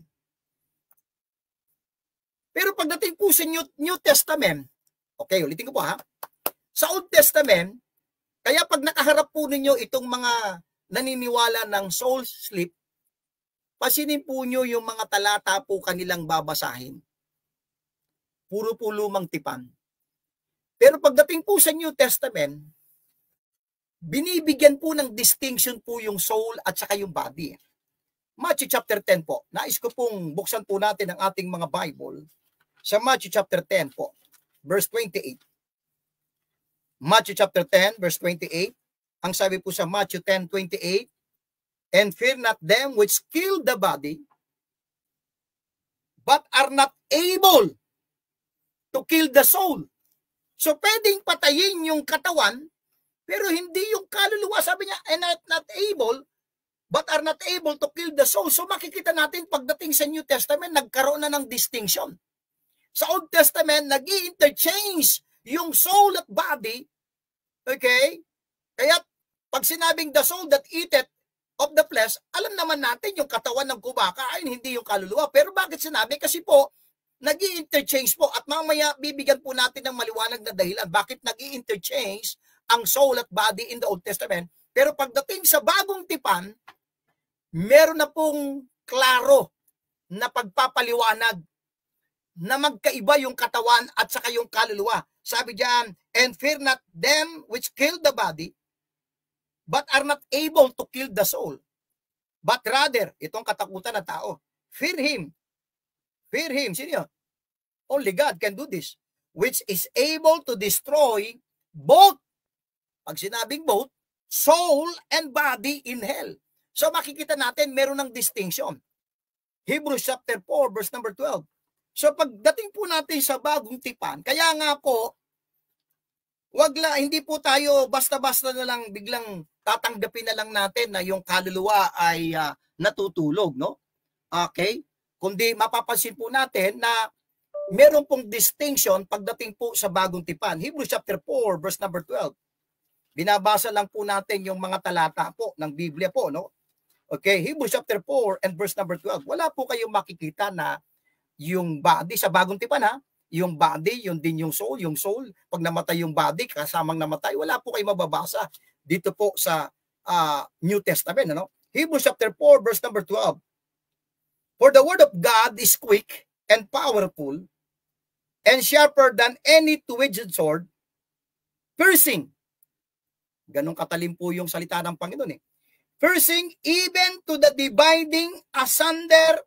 Pero pagdating po sa New Testament, okay, ulitin ko po sa Old Testament, kaya pag nakaharap po ninyo itong mga naniniwala ng soul sleep, pasinin po nyo yung mga talata po kanilang babasahin. Puro po lumang tipan. Pero pagdating po sa New Testament, binibigyan po ng distinction po yung soul at saka yung body. Matthew chapter 10 po. Nais ko pong buksan po natin ang ating mga Bible sa Matthew chapter 10 po, verse 28. Matthew chapter 10, verse 28. Ang sabi po sa Matthew 10:28, and fear not them which kill the body, but are not able to kill the soul. So pwedeng patayin yung katawan, pero hindi yung kaluluwa. Sabi niya, and not able, but are not able to kill the soul. So makikita natin pagdating sa New Testament, nagkaroon na ng distinction. Sa Old Testament, nag-i-interchange yung soul at body. Okay? Kaya Pag sinabing the soul that eateth of the flesh, alam naman natin yung katawan ng kumakain, hindi yung kaluluwa. Pero bakit sinabi? Kasi po, nag-i-interchange po at mamaya bibigyan po natin ng maliwanag na dahilan bakit nag-i-interchange ang soul at body in the Old Testament. Pero pagdating sa bagong tipan, meron na pong klaro na pagpapaliwanag na magkaiba yung katawan at saka yung kaluluwa. Sabi diyan, and fear not them which kill the body, but are not able to kill the soul. But rather, itong katakutan ng tao, fear Him. Fear Him. Sino yun? Only God can do this. Which is able to destroy both, pag sinabing both, soul and body in hell. So makikita natin, meron ng distinction. Hebrews chapter 4, verse number 12. So pagdating po natin sa bagong tipan, kaya nga po, hindi po tayo basta-basta na lang biglang tatanggapin na lang natin na yung kaluluwa ay natutulog, no? Okay? Kundi mapapansin po natin na meron pong distinction pagdating po sa bagong tipan. Hebrews chapter 4, verse number 12. Binabasa lang po natin yung mga talata po ng Biblia po, no? Okay, Hebrews chapter 4 and verse number 12. Wala po kayong makikita na yung body sa bagong tipan, ha? Yung body, yun din yung soul. Yung soul, pag namatay yung body, kasamang namatay, wala po kayong mababasa dito po sa New Testament, ano? Hebrews chapter 4, verse number 12. For the word of God is quick and powerful and sharper than any two-edged sword, piercing. Ganun katalim po yung salita ng Panginoon, eh. Piercing even to the dividing asunder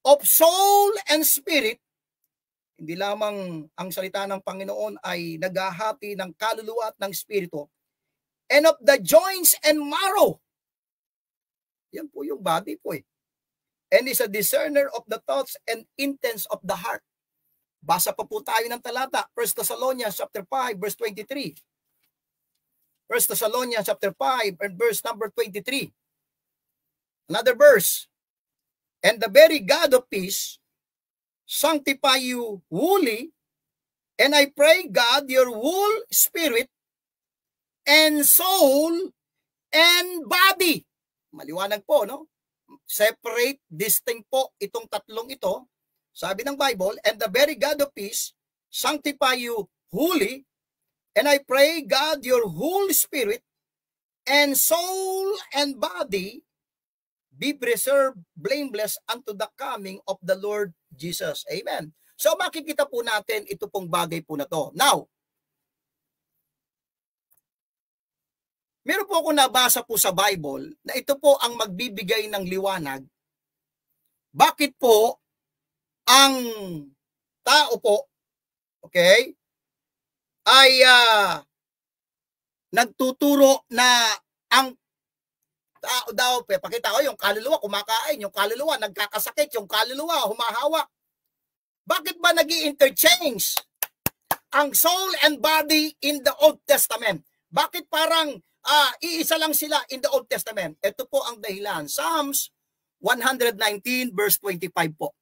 of soul and spirit. Hindi lamang ang salita ng Panginoon ay naghahati ng kaluluwa at ng spirito, and of the joints and marrow. Yan po yung body po, eh. And is a discerner of the thoughts and intents of the heart. Basa pa po tayo ng talata, 1 Thessalonians chapter 5, verse 23. 1 Thessalonians chapter 5 and verse number 23. Another verse. And the very God of peace sanctify you wholly, and I pray God your whole spirit and soul and body. Maliwanag po, no? Separate, distinct po itong tatlong ito. Sabi ng Bible, and the very God of peace sanctify you wholly, and I pray God your whole spirit and soul and body be preserved blameless unto the coming of the Lord Jesus. Amen. So makikita po natin ito pong bagay po na to. Now, meron po ako nabasa po sa Bible na ito po ang magbibigay ng liwanag. Bakit po ang tao po, okay, ay nagtuturo na ang tao daw, pakita ko yung kaluluwa kumakain, yung kaluluwa nagkakasakit, yung kaluluwa humahawak. Bakit ba nag-i-interchange ang soul and body in the Old Testament? Bakit parang iisa lang sila in the Old Testament? Ito po ang dahilan. Psalms 119 verse 25 po.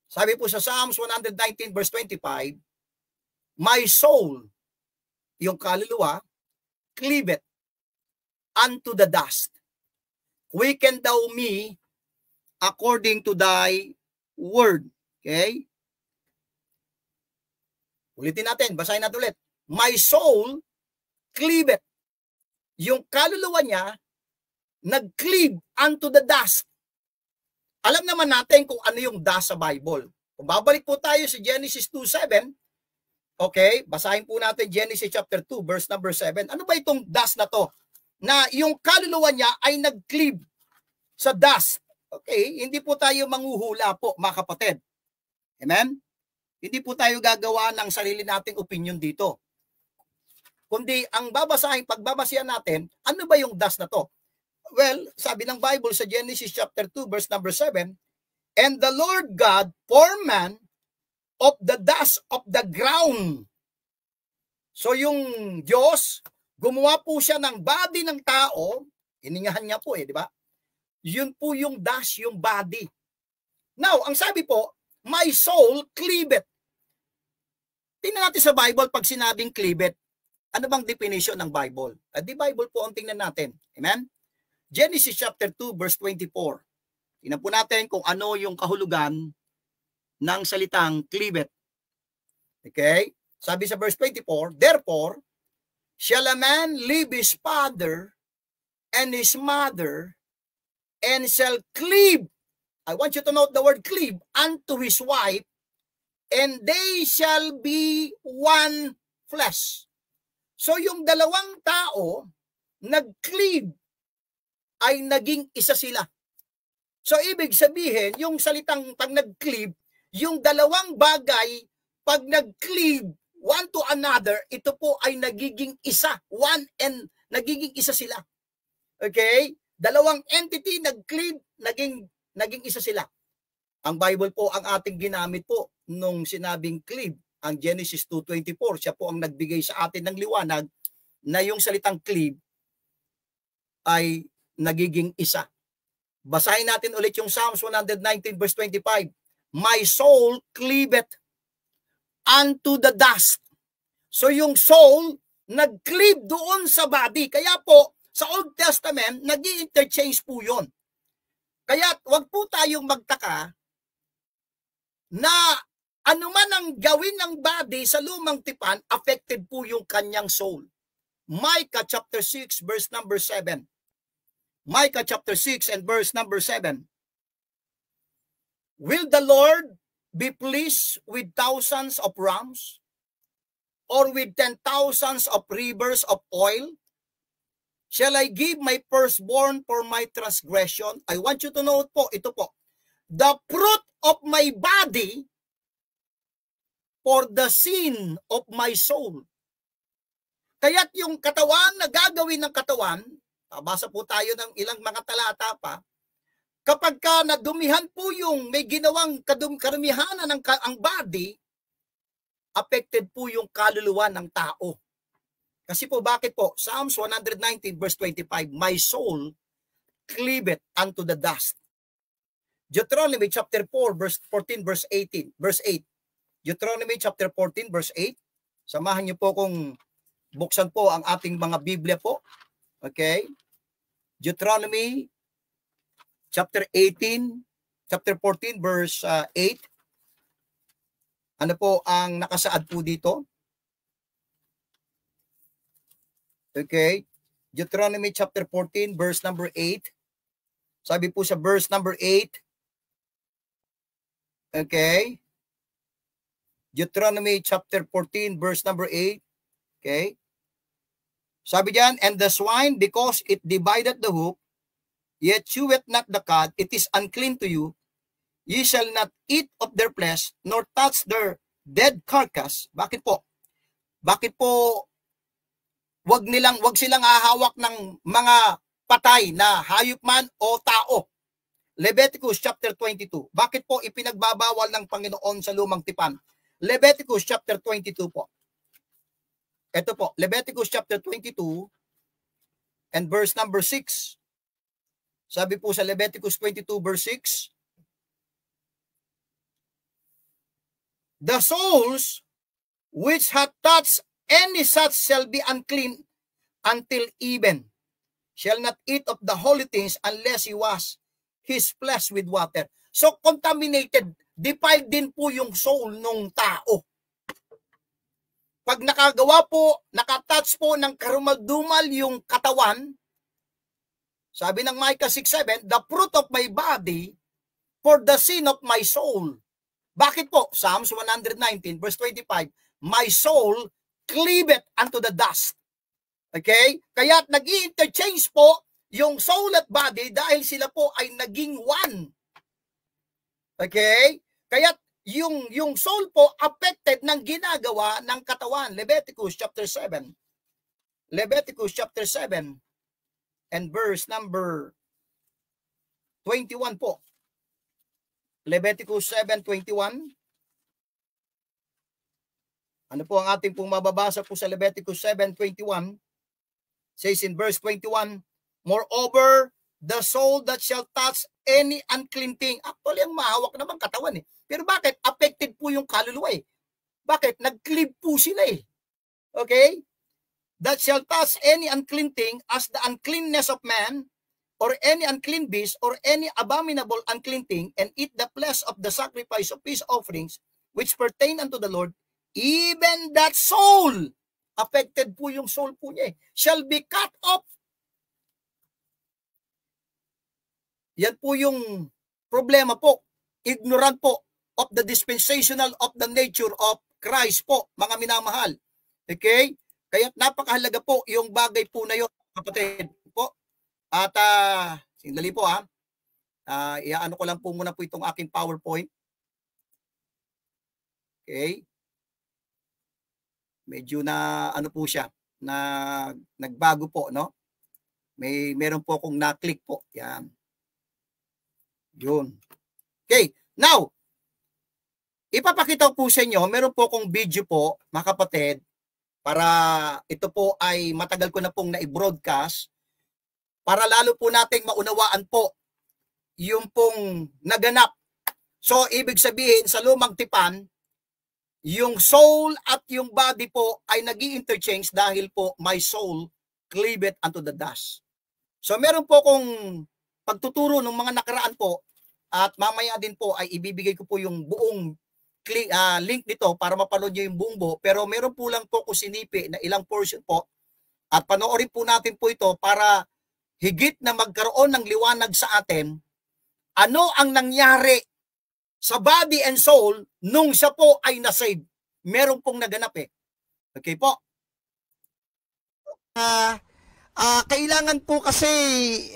Sabi po sa Psalms 119 verse 25, my soul, yung kaluluwa, cleaveth unto the dust. Quicken thou me according to thy word. Okay? Ulitin natin, basahin natin ulit. My soul cleaveth. Yung kaluluwa niya, nag-cleave unto the dust. Alam naman natin kung ano yung dust sa Bible. Kung babalik po tayo sa Genesis 2:7, okay, basahin po natin Genesis chapter 2, verse number 7. Ano ba itong dust na to? Na yung kaluluwa niya ay nag-cleave sa dust. Okay, hindi po tayo manghuhula po, mga kapatid. Amen? Hindi po tayo gagawa ng sarili nating opinion dito. Kundi ang pagbabasihan natin, ano ba yung dust na to? Well, sabi ng Bible sa Genesis chapter 2, verse number 7, and the Lord God formed man of the dust of the ground. So yung Diyos, gumawa po siya ng body ng tao, iningahan niya po di ba? Yun po yung dust, yung body. Now, ang sabi po, my soul cleaveth. Tingnan natin sa Bible pag sinabing cleaveth. Ano bang definition ng Bible? Di Bible po ang tingnan natin. Amen? Genesis chapter 2 verse 24. Tingnan po natin kung ano yung kahulugan ng salitang cleaveth. Okay? Sabi sa verse 24, therefore, shall a man leave his father and his mother and shall cleave. I want you to note the word cleave unto his wife, and they shall be one flesh. So yung dalawang tao nag-cleave ay naging isa sila. So ibig sabihin, yung salitang pag nag-cleave, yung dalawang bagay pag nag-cleave one to another, ito po ay nagiging isa. One and nagiging isa sila. Okay? Dalawang entity nag-cleave, naging isa sila. Ang Bible po ang ating ginamit po nung sinabing cleave, ang Genesis 2:24. Siya po ang nagbigay sa atin ng liwanag na yung salitang cleave ay nagiging isa. Basahin natin ulit yung Psalms 119 verse 25. My soul cleaveth unto the dust. So yung soul nag-cleave doon sa body. Kaya po sa Old Testament nag-i-interchange po yun. Kaya wag po tayong magtaka na anuman ang gawin ng body sa lumang tipan, affected po yung kanyang soul. Micah chapter 6 verse number 7. Micah chapter 6 and verse number 7. Will the Lord be pleased with thousands of rams, or with 10,000 of rivers of oil? Shall I give my firstborn for my transgression? I want you to know po, ito po. The fruit of my body for the sin of my soul. Kaya't yung katawan na gagawin ng katawan, basa po tayo ng ilang mga talata pa, kapag ka nadumihan po yung may ginawang karumihanan ng ang body, affected po yung kaluluwa ng tao. Kasi po bakit po? Psalms 119 verse 25, my soul cleaveth unto the dust. Deuteronomy chapter 4 verse 14 verse 18, verse 8. Deuteronomy chapter 14 verse 8. Samahan niyo po kung buksan po ang ating mga Biblia po. Okay? Deuteronomy chapter 18, chapter 14 verse 8. Ano po ang nakasaad po dito? Okay? Deuteronomy chapter 14 verse number 8. Sabi po sa verse number 8. Okay? Deuteronomy chapter 14 verse number 8. Okay? Sabi diyan, and the swine, because it divided the hoof, yet cheweth not the cud, it is unclean to you. Ye shall not eat of their flesh, nor touch their dead carcass. Bakit po? Bakit po wag silang hahawak ng mga patay na hayop man o tao? Leviticus chapter 22. Bakit po ipinagbabawal ng Panginoon sa lumang tipan? Leviticus chapter 22 po. Ito po, Leviticus chapter 22 and verse number 6. Sabi po sa Leviticus 22 verse 6, the souls which hath touched any such shall be unclean until even. Shall not eat of the holy things unless he wash his flesh with water. So contaminated, defiled din po yung soul ng tao. Pag nakagawa po, nakatouch po ng karumal-dumal yung katawan, sabi ng Micah 6:7, the fruit of my body for the sin of my soul. Bakit po? Psalms 119 verse 25, my soul cleaveth unto the dust. Okay? Kaya nag-i-interchange po yung soul at body dahil sila po ay naging one. Okay? Kaya yung soul po affected ng ginagawa ng katawan. Leviticus chapter 7. Leviticus chapter 7 and verse number 21 po. Leviticus 7:21. Ano po ang ating pong mababasa po sa Leviticus 7:21? Says in verse 21, moreover, the soul that shall touch any unclean thing. Actually, ang mahawak naman katawan eh. Pero bakit? Affected po yung kaluluwa eh. Bakit? Nag-cleave po sila eh. Okay? that shall touch any unclean thing as the uncleanness of man, or any unclean beast, or any abominable unclean thing, and eat the flesh of the sacrifice of peace offerings, which pertain unto the Lord, even that soul, affected po yung soul po niya, shall be cut off. Yan po yung problema po. Ignorant po of the dispensational of the nature of Christ po, mga minamahal. Okay? Kaya napakahalaga po yung bagay po na yun, kapatid po. At sandali po iaano ko lang po muna po itong aking PowerPoint. Okay? Medyo na ano po siya, na nagbago po, no? Meron po akong na-click po. Yan. Yun. Okay. Now, ipapakita ko po sa inyo, meron po akong video po, mga kapatid, para ito po ay matagal ko na pong na-broadcast, para lalo po nating maunawaan po yung pong naganap. So, ibig sabihin, sa lumang tipan, yung soul at yung body po ay nag-i-interchange dahil po my soul cleaveth unto the dust. So, meron po akong pagtuturo ng mga nakaraan po, at mamaya din po ay ibibigay ko po yung buong link nito para mapanood nyo yung buong buo. Pero meron po lang po kung sinipi na ilang portion po, at panoorin po natin po ito para higit na magkaroon ng liwanag sa atin ano ang nangyari sa body and soul nung siya po ay nasave. Meron pong naganap eh. Okay po? Kailangan po kasi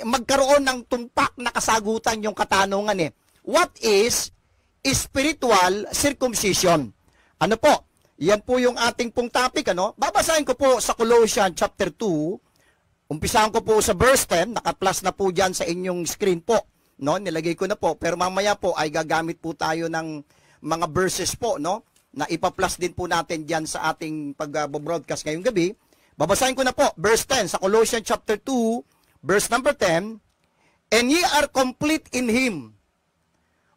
magkaroon ng tumpak na kasagutan yung katanungan eh. What is spiritual circumcision? Ano po? Yan po yung ating pong topic, ano? Babasahin ko po sa Colossians chapter 2. Umpisahan ko po sa verse 10. Naka-plus na po dyan sa inyong screen po. No, nilagay ko na po, pero mamaya po ay gagamit po tayo ng mga verses po, no, na ipa-plus din po natin diyan sa ating pag-broadcast ngayong gabi. Babasahin ko na po, verse 10 sa Colossians chapter 2, verse number 10. And ye are complete in Him.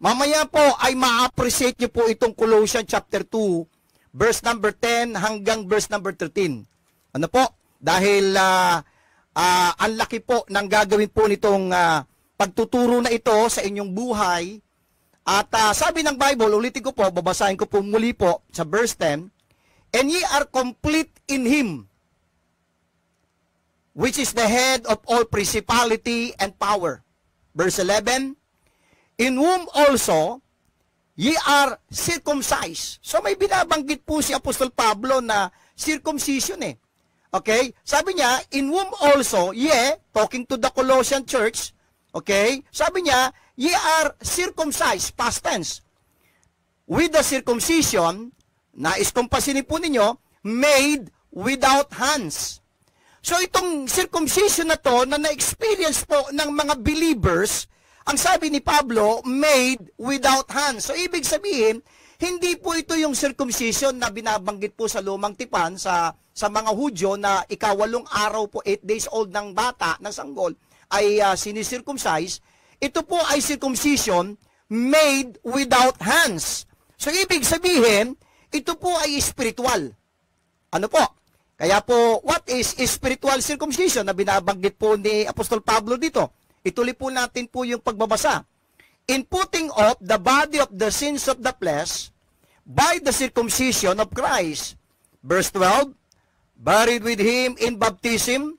Mamaya po ay ma-appreciate niyo po itong Colossians chapter 2, verse number 10 hanggang verse number 13. Ano po? Dahil ang laki po ng gagawin po nitong pagtuturo na ito sa inyong buhay. At sabi ng Bible, ulitin ko po, babasahin ko po muli po sa verse 10, and ye are complete in Him, which is the head of all principality and power. Verse 11, in whom also ye are circumcised. So may binabanggit po si Apostol Pablo na circumcision eh. Okay? Sabi niya, in whom also ye, talking to the Colossian church, okay? Sabi niya, ye are circumcised, past tense. With the circumcision, nais kong pasinin po ninyo, made without hands. So itong circumcision na to, na na-experience po ng mga believers, ang sabi ni Pablo, made without hands. So ibig sabihin, hindi po ito yung circumcision na binabanggit po sa lumang tipan, sa mga Hudyo na ikawalong araw po, 8 days old ng bata, ng sanggol, ay sinicircumcise. Ito po ay circumcision made without hands. So, ibig sabihin, ito po ay spiritual. Ano po? Kaya po, what is spiritual circumcision na binabanggit po ni Apostol Pablo dito? Ituloy po natin po yung pagbabasa. In putting off the body of the sins of the flesh by the circumcision of Christ. Verse 12, buried with Him in baptism,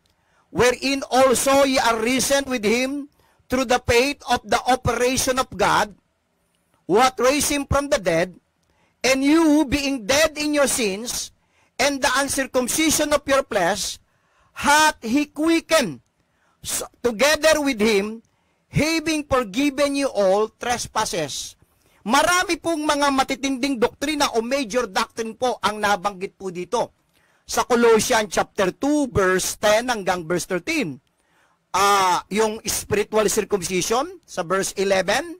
wherein also ye are risen with Him through the faith of the operation of God, who hath raised Him from the dead, and you, being dead in your sins, and the uncircumcision of your flesh, hath He quickened together with Him, having forgiven you all trespasses. Marami pong mga matitinding doktrina o major doctrine po ang nabanggit po dito. Sa Colossians chapter 2, verse 10 hanggang verse 13. Yung spiritual circumcision sa verse 11.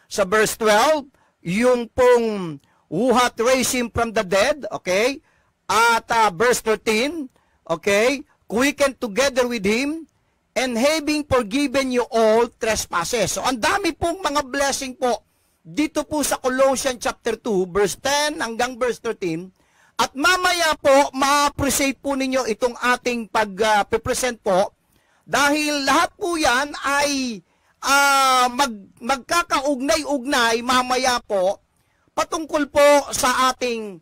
Sa verse 12, yung pong who hath raised Him from the dead, okay? At verse 13, okay? Quickened together with Him, and having forgiven you all trespasses. So, ang dami pong mga blessing po dito po sa Colossians chapter 2, verse 10 hanggang verse 13, At mamaya po, ma-appreciate po ninyo itong ating pag-present po dahil lahat po yan ay magkakaugnay-ugnay mamaya po patungkol po sa ating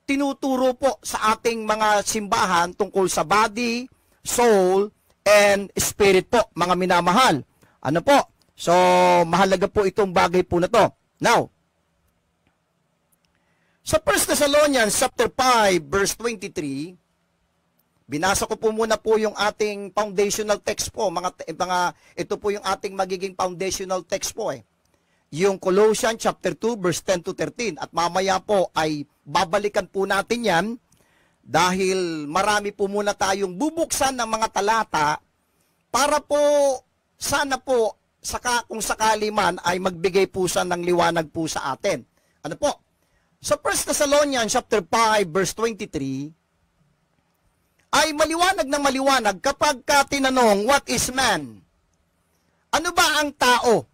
tinuturo po sa ating mga simbahan tungkol sa body, soul, and spirit po, mga minamahal. Ano po? So, mahalaga po itong bagay po na to. Now, sa 1 Thessalonians chapter 5 verse 23, binasa ko po muna po yung ating foundational text po, ito po yung ating magiging foundational text po Yung Colossians chapter 2 verse 10 to 13 at mamaya po ay babalikan po natin yan dahil marami po muna tayong bubuksan ng mga talata para po sana po kung sakali man ay magbigay po siya ng liwanag po sa atin. Ano po? Sa 1 Thessalonians chapter 5 verse 23 ay maliwanag na maliwanag kapag tinanong, what is man? Ano ba ang tao?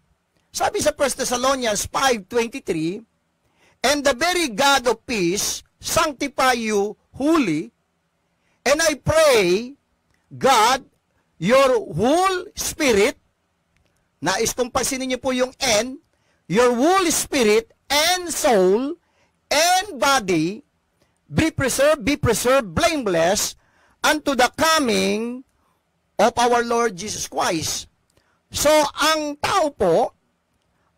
Sabi sa 1 Thessalonians 5:23, and the very God of peace sanctify you wholly, and I pray, God, your whole spirit, nais kong pansinin niyo po yung N, your whole spirit and soul and body be preserved blameless unto the coming of our Lord Jesus Christ. So, ang tao po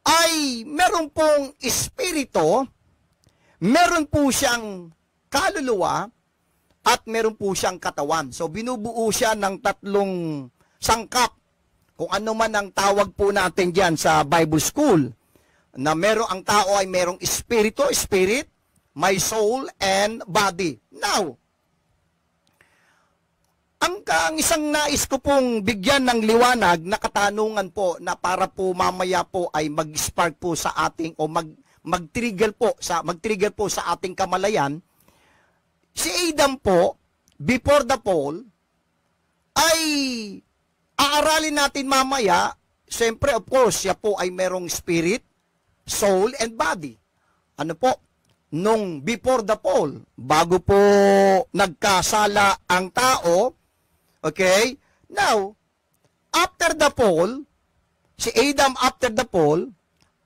ay meron pong espiritu, meron po siyang kaluluwa, at meron po siyang katawan. So, binubuo siya ng tatlong sangkap. Kung ano man ang tawag po natin diyan sa Bible School, na ang tao ay merong espiritu, spirit, my soul, and body. Now, ang isang nais ko pong bigyan ng liwanag na katanungan po na para po mamaya po ay mag-spark po sa ating o mag-trigger po sa ating kamalayan. Si Adam po, before the fall, ay aaralin natin mamaya. Siyempre, of course, siya po ay merong spirit, soul, and body. Ano po? Nung before the fall, bago po nagkasala ang tao, okay? Now, after the fall, si Adam after the fall,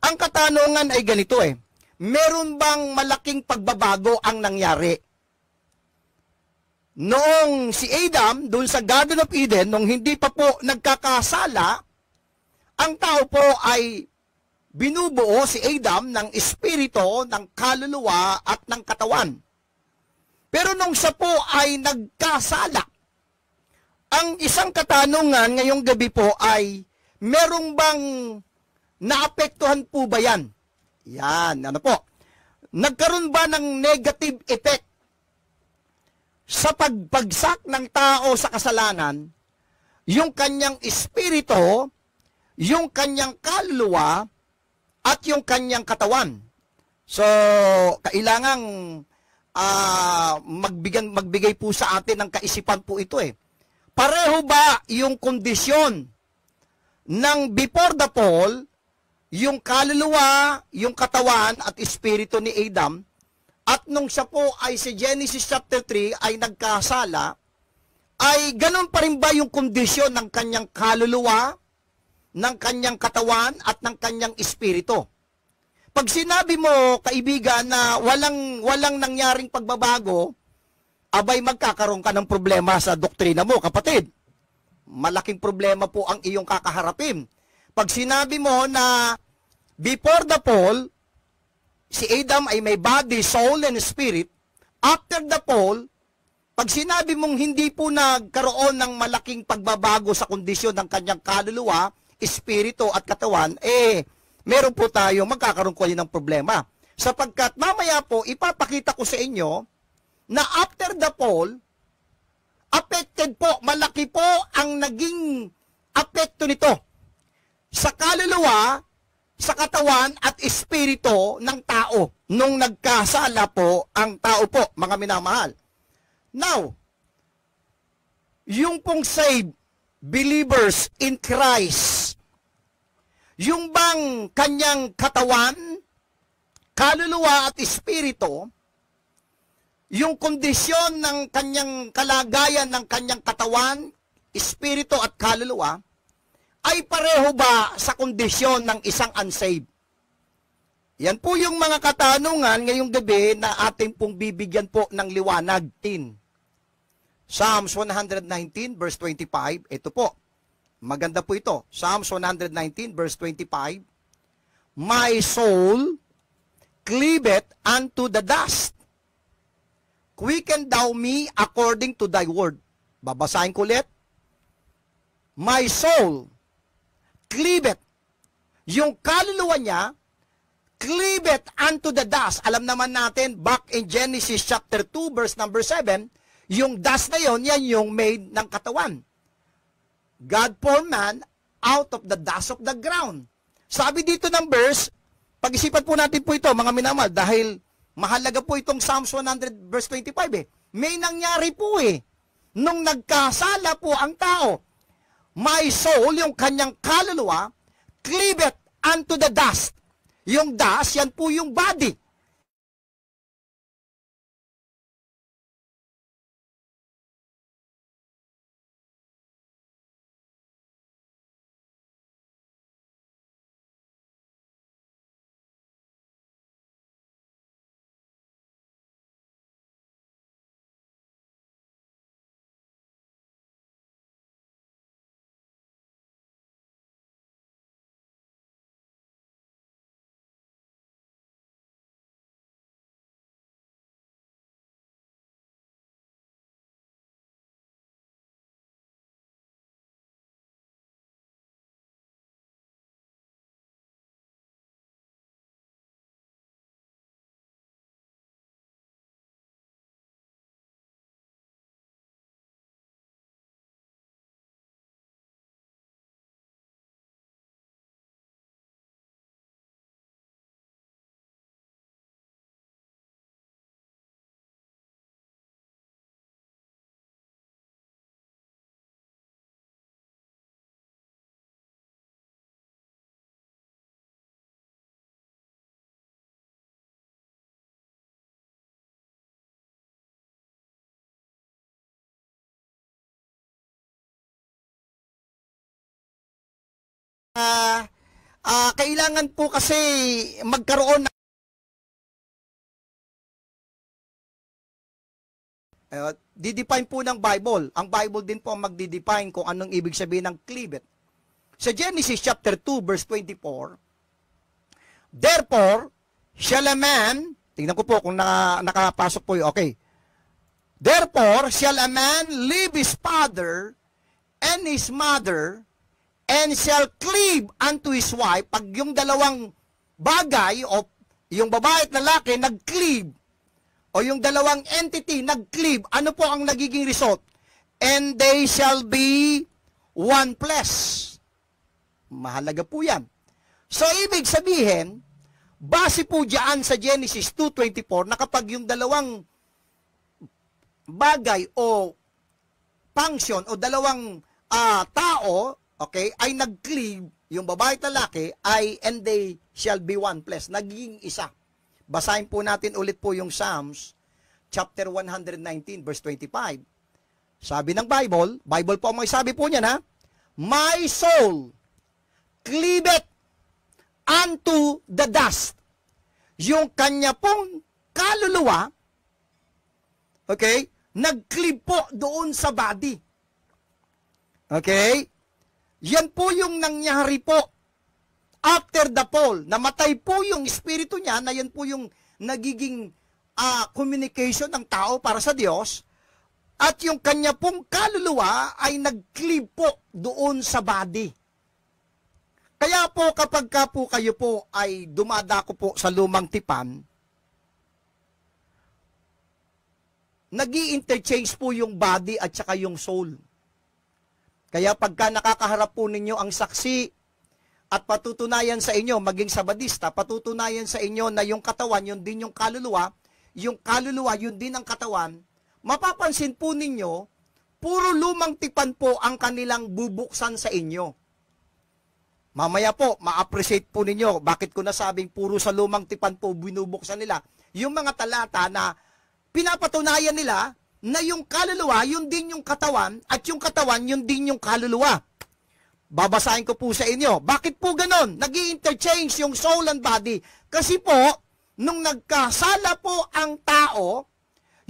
ang katanungan ay ganito meron bang malaking pagbabago ang nangyari? Noong si Adam, doon sa Garden of Eden, nung hindi pa po nagkakasala, ang tao po ay binubuo si Adam ng espiritu, ng kaluluwa at ng katawan. Pero nung siya po ay nagkasala, ang isang katanungan ngayong gabi po ay, merong bang naapektuhan po ba yan? Yan, ano po? Nagkaroon ba ng negative effect sa pagbagsak ng tao sa kasalanan, yung kanyang espiritu, yung kanyang kaluluwa, at yung kanyang katawan? So, kailangang magbigay po sa atin ng kaisipan po ito Pareho ba yung kondisyon ng before the fall, yung kaluluwa, yung katawan at espiritu ni Adam, at nung siya po ay sa Genesis chapter 3 ay nagkasala, ay ganun pa rin ba yung kondisyon ng kanyang kaluluwa, ng kanyang katawan at ng kanyang espiritu? Pag sinabi mo, kaibigan, na walang nangyaring pagbabago, abay magkakaroon ka ng problema sa doktrina mo, kapatid. Malaking problema po ang iyong kakaharapin. Pag sinabi mo na before the fall, si Adam ay may body, soul, and spirit, after the fall, pag sinabi mong hindi po nagkaroon ng malaking pagbabago sa kondisyon ng kanyang kaluluwa, espiritu at katawan, meron po tayo magkakaroon ko ng problema. Sapagkat mamaya po, ipapakita ko sa inyo na after the fall, affected po, malaki po ang naging apekto nito sa kaluluwa, sa katawan at espiritu ng tao nung nagkasala po ang tao po, mga minamahal. Now, yung pong saved believers in Christ, yung bang kanyang katawan, kaluluwa at espiritu yung kondisyon ng kanyang kalagayan ng kanyang katawan, espiritu at kaluluwa, ay pareho ba sa kondisyon ng isang unsaved? Yan po yung mga katanungan ngayong gabi na ating pong bibigyan po ng liwanag. Psalms 119 verse 25, ito po. Maganda po ito. Psalms 119 verse 25, my soul cleaveth unto the dust. Quicken thou me according to thy word. Babasahin ko ulit. My soul cleaveth. Yung kaluluwa niya, cleaveth unto the dust. Alam naman natin, back in Genesis chapter 2, verse number 7, yung dust na yon, yan yung made ng katawan. God formed man out of the dust of the ground. Sabi dito ng verse, pag-isipan po natin po ito, mga minamahal, dahil mahalaga po itong Psalms 100 verse 25 eh. May nangyari po eh. Nung nagkasala po ang tao, my soul, yung kanyang kaluluwa, cleaveth unto the dust. Yung dust, yan po yung body. Kailangan po kasi magkaroon ng didefine po ng Bible. Ang Bible din po ang magdidefine kung anong ibig sabihin ng cleaveth. Sa Genesis chapter 2 verse 24, therefore shall a man, tingnan ko po kung nakapasok po yun, okay. Therefore shall a man leave his father and his mother, and shall cleave unto his wife. Pag yung dalawang bagay, o yung babae at lalaki, nag-cleave, o yung dalawang entity, nag-cleave, ano po ang nagiging result? And they shall be one flesh. Mahalaga po yan. So, ibig sabihin, base po dyan sa Genesis 2:24, na kapag yung dalawang bagay o function o dalawang tao, okay, ay nag-cleave, yung babae at lalaki, and they shall be one flesh. Naging isa. Basahin po natin ulit po yung Psalms, chapter 119, verse 25. Sabi ng Bible po ang may sabi po niya na, my soul cleaveth unto the dust. Yung kanya pong kaluluwa, okay, nag-cleave po doon sa body. Okay? Yan po yung nangyari po after the fall. Namatay po yung espiritu niya, na yan po yung nagiging communication ng tao para sa Diyos. At yung kanya pong kaluluwa ay nag-cleave po doon sa body. Kaya po kapag po kayo po ay dumadako po sa lumang tipan, nag-i-interchange po yung body at saka yung soul. Kaya pagka nakakaharap po ninyo ang saksi at patutunayan sa inyo, maging sabadista, patutunayan sa inyo na yung katawan, yun din yung kaluluwa, yun din ang katawan, mapapansin po ninyo, puro lumang tipan po ang kanilang bubuksan sa inyo. Mamaya po, ma-appreciate po ninyo, bakit ko nasabing puro sa lumang tipan po binubuksan nila. Yung mga talata na pinapatunayan nila na yung kaluluwa, yun din yung katawan, at yung katawan, yun din yung kaluluwa. Babasahin ko po sa inyo. Bakit po ganon? Nag-i-interchange yung soul and body. Kasi po, nung nagkasala po ang tao,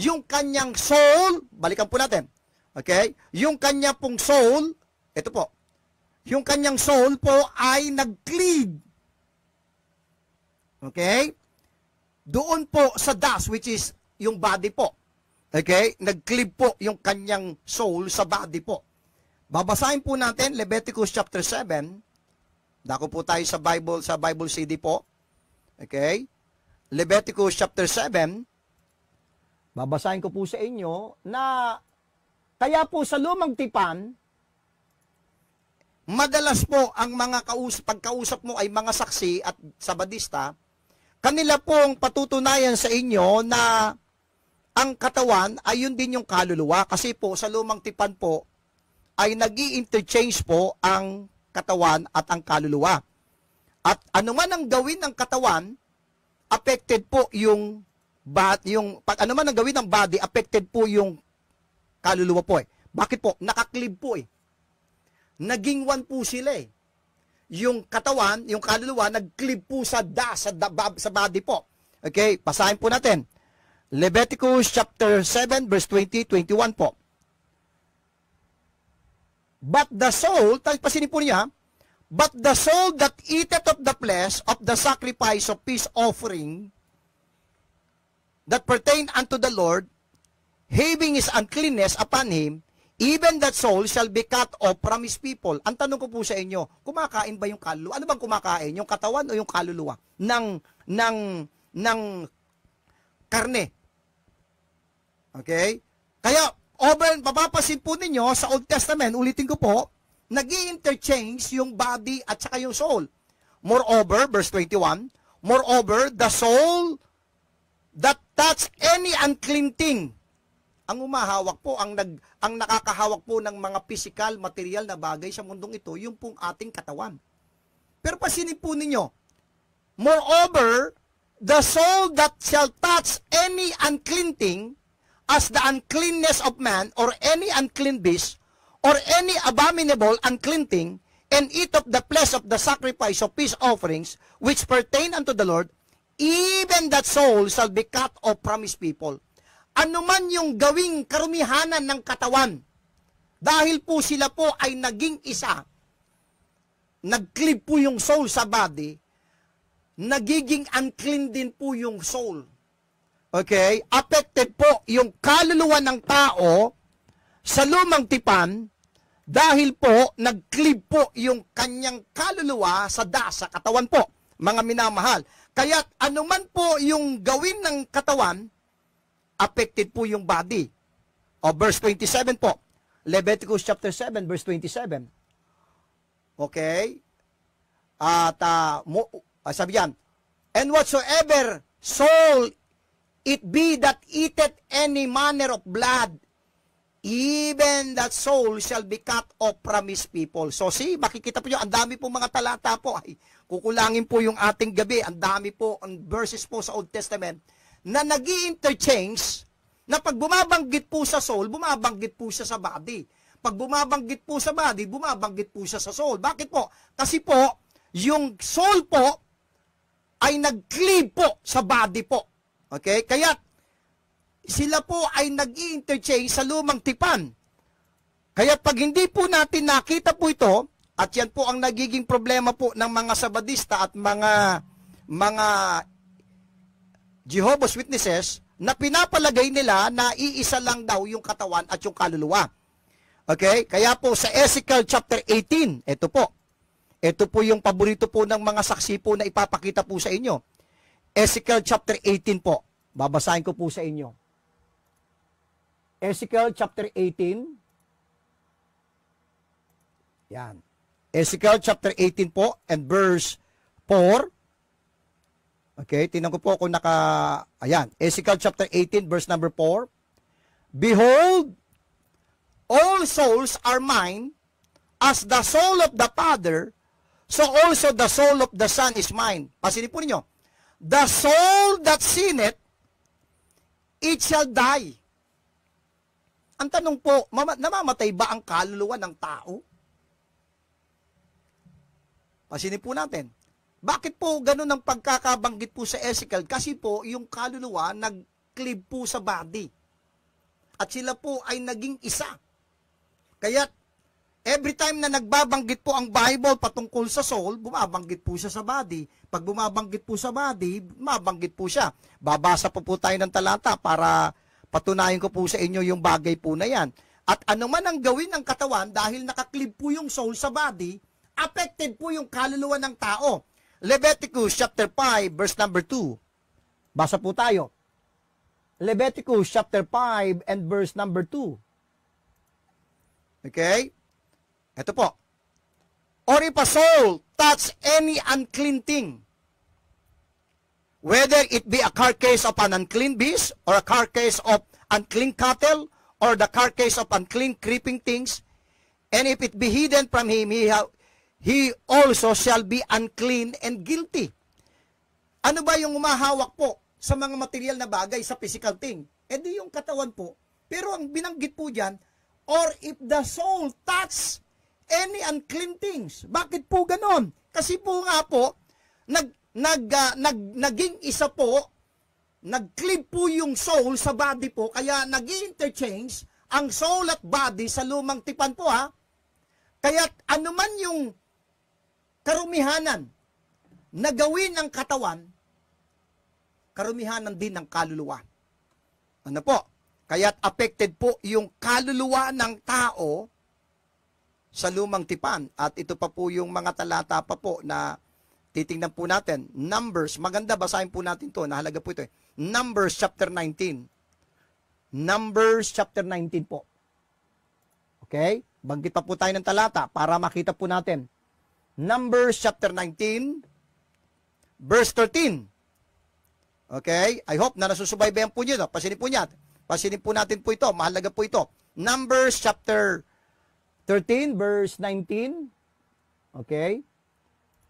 yung kanyang soul, balikan po natin, okay? Yung kanya pong soul, ito po, yung kanyang soul po ay nag-cleave. Okay? Doon po sa dust, which is yung body po. Okay? Nag-cleave po yung kanyang soul sa body po. Babasahin po natin Leviticus chapter 7. Dako po tayo sa Bible CD po. Okay? Leviticus chapter 7. Babasahin ko po sa inyo na kaya po sa lumang tipan, madalas po ang mga pagkausap mo ay mga saksi at sabadista, kanila pong patutunayan sa inyo na ang katawan ay yun din yung kaluluwa. Kasi po sa lumang tipan po ay nag-i-interchange po ang katawan at ang kaluluwa. At anuman ang gawin ng katawan, affected po yung ano man ang gawin ng body, affected po yung kaluluwa po eh. Bakit po? Nakaklib po eh. Naging one po sila eh. Yung katawan, yung kaluluwa, nag-clip po sa body po. Okay, basahin po natin. Leviticus chapter 7 verse 20-21 po. But the soul, pasinin po niya, but the soul that eateth of the flesh of the sacrifice of peace offering that pertain unto the Lord, having his uncleanness upon him, even that soul shall be cut off from his people. Ang tanong ko po sa inyo, kumakain ba yung kaluluwa? Ano bang kumakain? Yung katawan o yung kaluluwa? Ng karne. Okay? Kaya, papapasin po ninyo sa Old Testament, ulitin ko po, nag-i-interchange yung body at saka yung soul. Moreover, verse 21, moreover, the soul that touch any unclean thing, ang umahawak po, ang nakakahawak po ng mga physical, material na bagay sa mundong ito, yung pong ating katawan. Pero pasinin po ninyo, moreover, the soul that shall touch any unclean thing, as the uncleanness of man, or any unclean beast, or any abominable unclean thing, and eat of the flesh of the sacrifice of peace offerings, which pertain unto the Lord, even that soul shall be cut off from his people. Ano man yung gawing karumihanan ng katawan, dahil po sila po ay naging isa, nag-clip po yung soul sa body, nagiging unclean din po yung soul. Okay? Affected po yung kaluluwa ng tao sa lumang tipan, dahil po nag-clip po yung kanyang kaluluwa sa katawan po, mga minamahal. Kaya anuman po yung gawin ng katawan, affected po yung body. O verse 27 po. Leviticus chapter 7 verse 27. Okay? At sabi yan, and whatsoever soul it be that eateth any manner of blood, even that soul shall be cut off from his people. So see, makikita po nyo, ang dami po mga talata po. Ay, kukulangin po yung ating gabi. Ang dami po, ang verses po sa Old Testament, na nag-i-interchange, na pag bumabanggit po sa soul, bumabanggit po siya sa body. Pag bumabanggit po sa body, bumabanggit po siya sa soul. Bakit po? Kasi po, yung soul po, ay nag-cleave po sa body po. Okay? Kaya, sila po ay nag-i-interchange sa lumang tipan. Kaya pag hindi po natin nakita po ito, at yan po ang nagiging problema po ng mga sabadista at mga Jehovah's Witnesses, na pinapalagay nila na iisa lang daw yung katawan at yung kaluluwa. Okay? Kaya po sa Ezekiel chapter 18, ito po yung paborito po ng mga saksi po na ipapakita po sa inyo. Ezekiel chapter 18 po. Babasahin ko po sa inyo. Ezekiel chapter 18. Yan. Ezekiel chapter 18 po and verse 4. Okay, tingnan ko po kung ayan. Ezekiel chapter 18 verse number 4. Behold, all souls are mine, as the soul of the Father, so also the soul of the Son is mine. Pasinin po ninyo. The soul that sinneth it shall die. Ang tanong po, namamatay ba ang kaluluwa ng tao? Pasinin po natin. Bakit po ganun ang pagkakabanggit po sa Ezekiel? Kasi po, yung kaluluwa nag-cleave po sa body. At sila po ay naging isa. Kaya, every time na nagbabanggit po ang Bible patungkol sa soul, bumabanggit po siya sa body. Pag bumabanggit po sa body, bumabanggit po siya. Babasa po tayo ng talata para patunayan ko po sa inyo yung bagay po na yan. At ano man ang gawin ng katawan, dahil nakaklib po yung soul sa body, affected po yung kaluluwa ng tao. Leviticus chapter 5 verse number 2. Basa po tayo. Leviticus chapter 5 and verse number 2. Okay? Ito po. Or if a soul touch any unclean thing, whether it be a carcass of an unclean beast, or a carcass of unclean cattle, or the carcass of unclean creeping things, and if it be hidden from him, he also shall be unclean and guilty. Ano ba yung umahawak po sa mga material na bagay, sa physical thing? E di yung katawan po. Pero ang binanggit po dyan, or if the soul touch any unclean things. Bakit po ganon? Kasi po nga po, naging isa po, nag-clip po yung soul sa body po, kaya nag-interchange ang soul at body sa lumang tipan po ha. Kaya anuman yung karumihanan na gawin ng katawan, karumihanan din ng kaluluwa. Ano po? Kaya't affected po yung kaluluwa ng tao sa lumang tipan. At ito pa po yung mga talata pa po na titingnan po natin. Numbers, maganda, basahin po natin to. Nahalaga po ito eh. Numbers chapter 19. Numbers chapter 19 po. Okay? Banggit pa po tayo ng talata para makita po natin. Numbers chapter 19, verse 13. Okay? I hope na nasusubaybayan po nyo. Pasinin po niya. Pasinin po natin po ito. Mahalaga po ito. Numbers chapter 13, verse 19. Okay?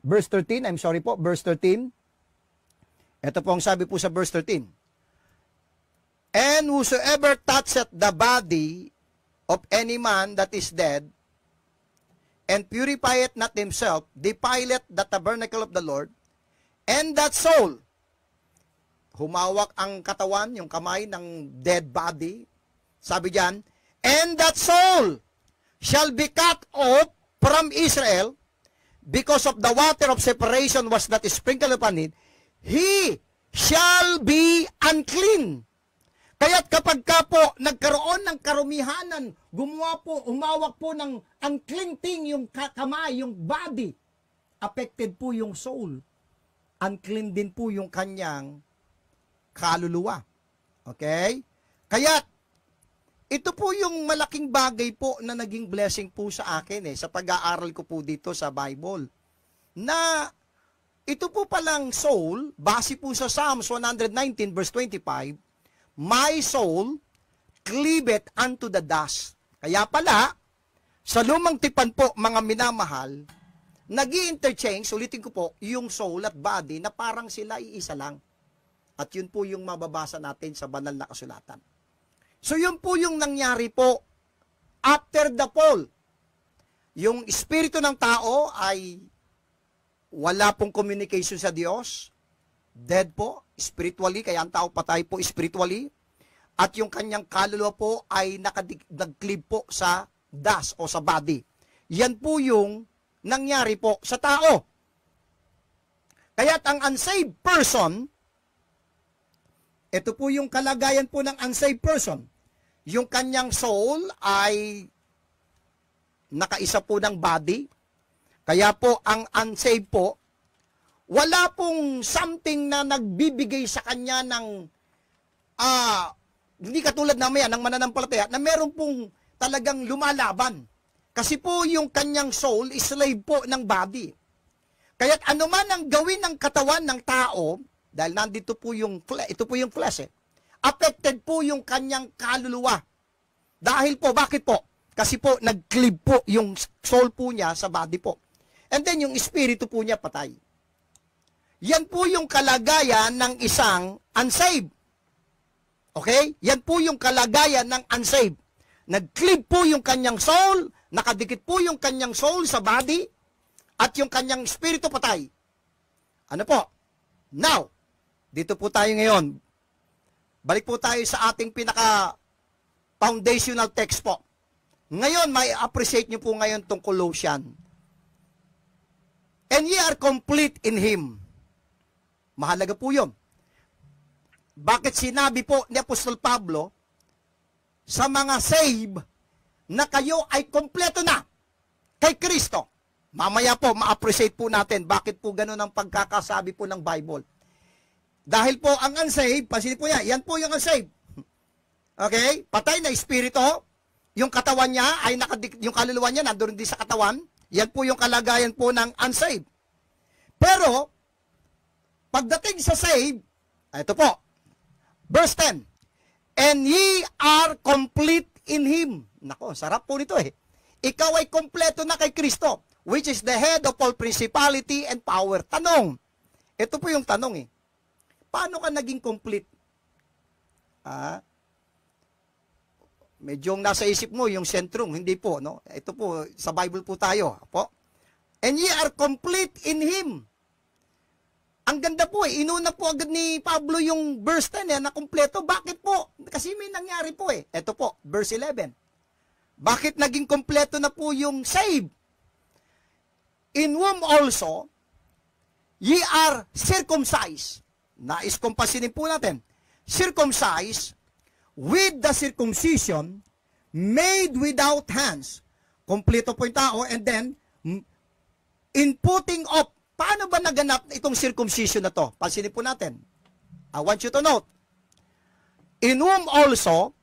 Verse 13, I'm sorry po, verse 13. Ito po ang sabi po sa verse 13. And whosoever toucheth the body of any man that is dead, and purifieth not himself, defileth the tabernacle of the Lord, and that soul, humawak ang katawan, yung kamay ng dead body, sabi diyan, and that soul shall be cut off from Israel, because of the water of separation was not sprinkled upon it, he shall be unclean. Kaya't kapag ka po nagkaroon ng karumihanan, humawak po ng unclean thing, yung kamay, yung body, affected po yung soul. Unclean din po yung kanyang kaluluwa. Okay? Kaya't, ito po yung malaking bagay po na naging blessing po sa akin sa pag-aaral ko po dito sa Bible. Na ito po palang soul, base po sa Psalms 119 verse 25, my soul cleaveth unto the dust. Kaya pala, sa lumang tipan po, mga minamahal, nag-i-interchange, ulitin ko po, yung soul at body na parang sila iisa lang. At yun po yung mababasa natin sa banal na kasulatan. So yun po yung nangyari po after the fall. Yung espiritu ng tao ay wala pong communication sa Diyos. Dead po, spiritually, kaya ang tao patay po spiritually. At yung kanyang kaluluwa po ay nag-cleave po sa dust o sa body. Yan po yung nangyari po sa tao. Kaya't ang unsaved person, ito po yung kalagayan po ng unsaved person. Yung kanyang soul ay nakaisa po ng body. Kaya po ang unsaved po, wala pong something na nagbibigay sa kanya ng, hindi katulad namin ng mananampalataya, na meron pong talagang lumalaban. Kasi po yung kanyang soul is slave po ng body. Kaya't anuman ang gawin ng katawan ng tao, dahil nandito po yung, ito po yung flesh affected po yung kanyang kaluluwa. Dahil po, bakit po? Kasi po, nag-cleave po yung soul po niya sa body po. And then, yung espiritu po niya patay. Yan po yung kalagayan ng isang unsaved. Okay? Yan po yung kalagayan ng unsaved. Nag-cleave po yung kanyang soul, nakadikit po yung kanyang soul sa body, at yung kanyang espiritu patay. Ano po? Now, dito po tayo ngayon. Balik po tayo sa ating pinaka-foundational text po. Ngayon, may appreciate nyo po ngayon tong Colossian. And ye are complete in Him. Mahalaga po yun. Bakit sinabi po ni Apostol Pablo sa mga save na kayo ay kompleto na kay Kristo? Mamaya po, ma-appreciate po natin bakit po ganun ang pagkakasabi po ng Bible. Dahil po ang unsaved, pansin po yan po yung unsaved. Okay? Patay na espiritu, yung katawan niya ay yung kaluluwa niya nandoon din sa katawan. Yan po yung kalagayan po ng unsaved. Pero, pagdating sa saved, ito po, verse 10, and ye are complete in Him. Nako, sarap po nito eh. Ikaw ay kompleto na kay Kristo, which is the head of all principality and power. Tanong, ito po yung tanong eh. Paano ka naging complete? Medyo nasa isip mo yung sentrum, hindi po, no? Ito po, sa Bible po tayo, po. And ye are complete in Him. Ang ganda po eh, inuna po agad ni Pablo yung verse 10 na kompleto. Bakit po? Kasi may nangyari po eh. Ito po, verse 11. Bakit naging kompleto na po yung save? In whom also, ye are circumcised. Nais kong pasinin po natin. Circumcised with the circumcision made without hands. Kompleto po yung tao. And then, in putting up, paano ba naganap itong circumcision na to? Pansinin po natin. I want you to note. In whom also,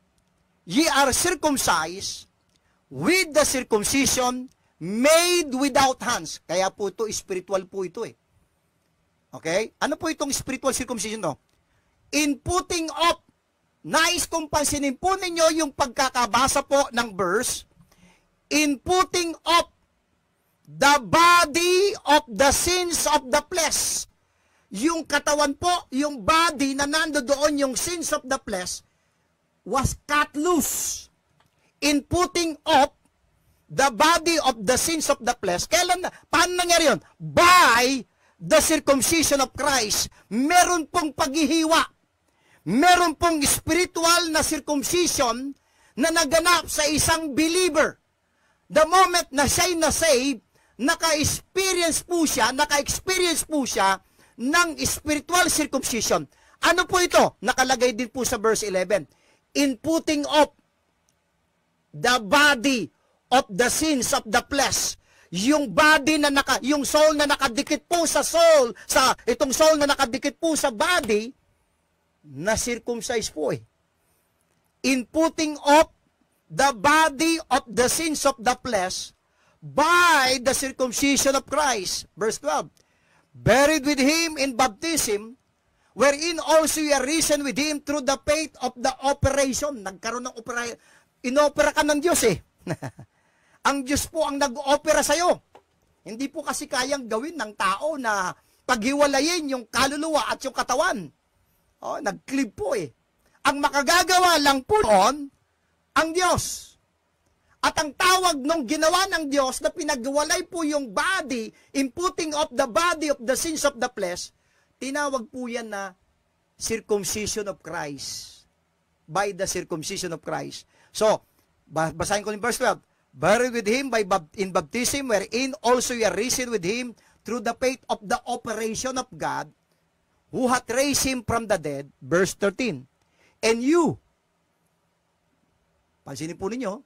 ye are circumcised with the circumcision made without hands. Kaya po ito, spiritual po ito eh. Okay? Ano po itong spiritual circumcision to? In putting up, nais kong pansinin po ninyo yung pagkakabasa po ng verse, in putting up the body of the sins of the flesh. Yung katawan po, yung body na nandoon yung sins of the flesh was cut loose. In putting up the body of the sins of the flesh. Kailan na? Paano nangyari yun? By the circumcision of Christ. Meron pong paghihiwa. Meron pong spiritual na circumcision na naganap sa isang believer. The moment na siya'y na-save, naka-experience po siya ng spiritual circumcision. Ano po ito? Nakalagay din po sa verse 11. In putting up the body of the sins of the flesh. Yung body na yung soul na nakadikit po sa soul, itong soul na nakadikit po sa body, na circumcised po eh. In putting up the body of the sins of the flesh, by the circumcision of Christ. Verse 12. Buried with Him in baptism, wherein also you are risen with Him through the faith of the operation. Nagkaroon ng operation. Inopera ka ng Diyos eh. Ang Diyos po ang nag-opera sa'yo. Hindi po kasi kayang gawin ng tao na paghiwalayin yung kaluluwa at yung katawan. Nag-cleave po eh. Ang makagagawa lang po noon, ang Diyos. At ang tawag nung ginawa ng Diyos na pinagwalay po yung body, in putting up the body of the sins of the flesh, tinawag po yan na circumcision of Christ. By the circumcision of Christ. So, basahin ko yung verse 12. Buried with Him in baptism, wherein also you are risen with Him through the faith of the operation of God, who hath raised Him from the dead. Verse 13. And you, pansinin po ninyo,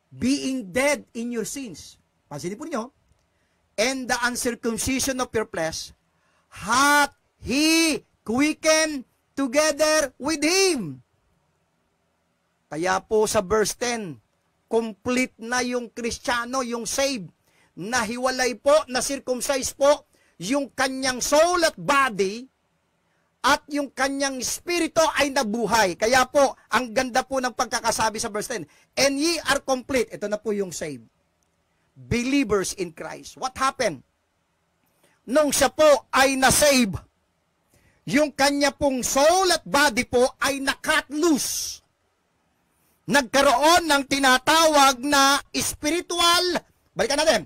being dead in your sins. Pansinin po ninyo, and the uncircumcision of your flesh, hath He quickened together with Him. Kaya po sa verse 10, complete na yung Kristiyano, yung saved, nahiwalay po, na circumcise po, yung kanyang soul at body, at yung kanyang spirito ay nabuhay. Kaya po, ang ganda po ng pagkakasabi sa verse 10, and ye are complete. Ito na po yung saved. Believers in Christ. What happened? Nung siya po ay na-save, yung kanya pong soul at body po ay na-cut loose. Nagkaroon ng tinatawag na spiritual, balikan natin,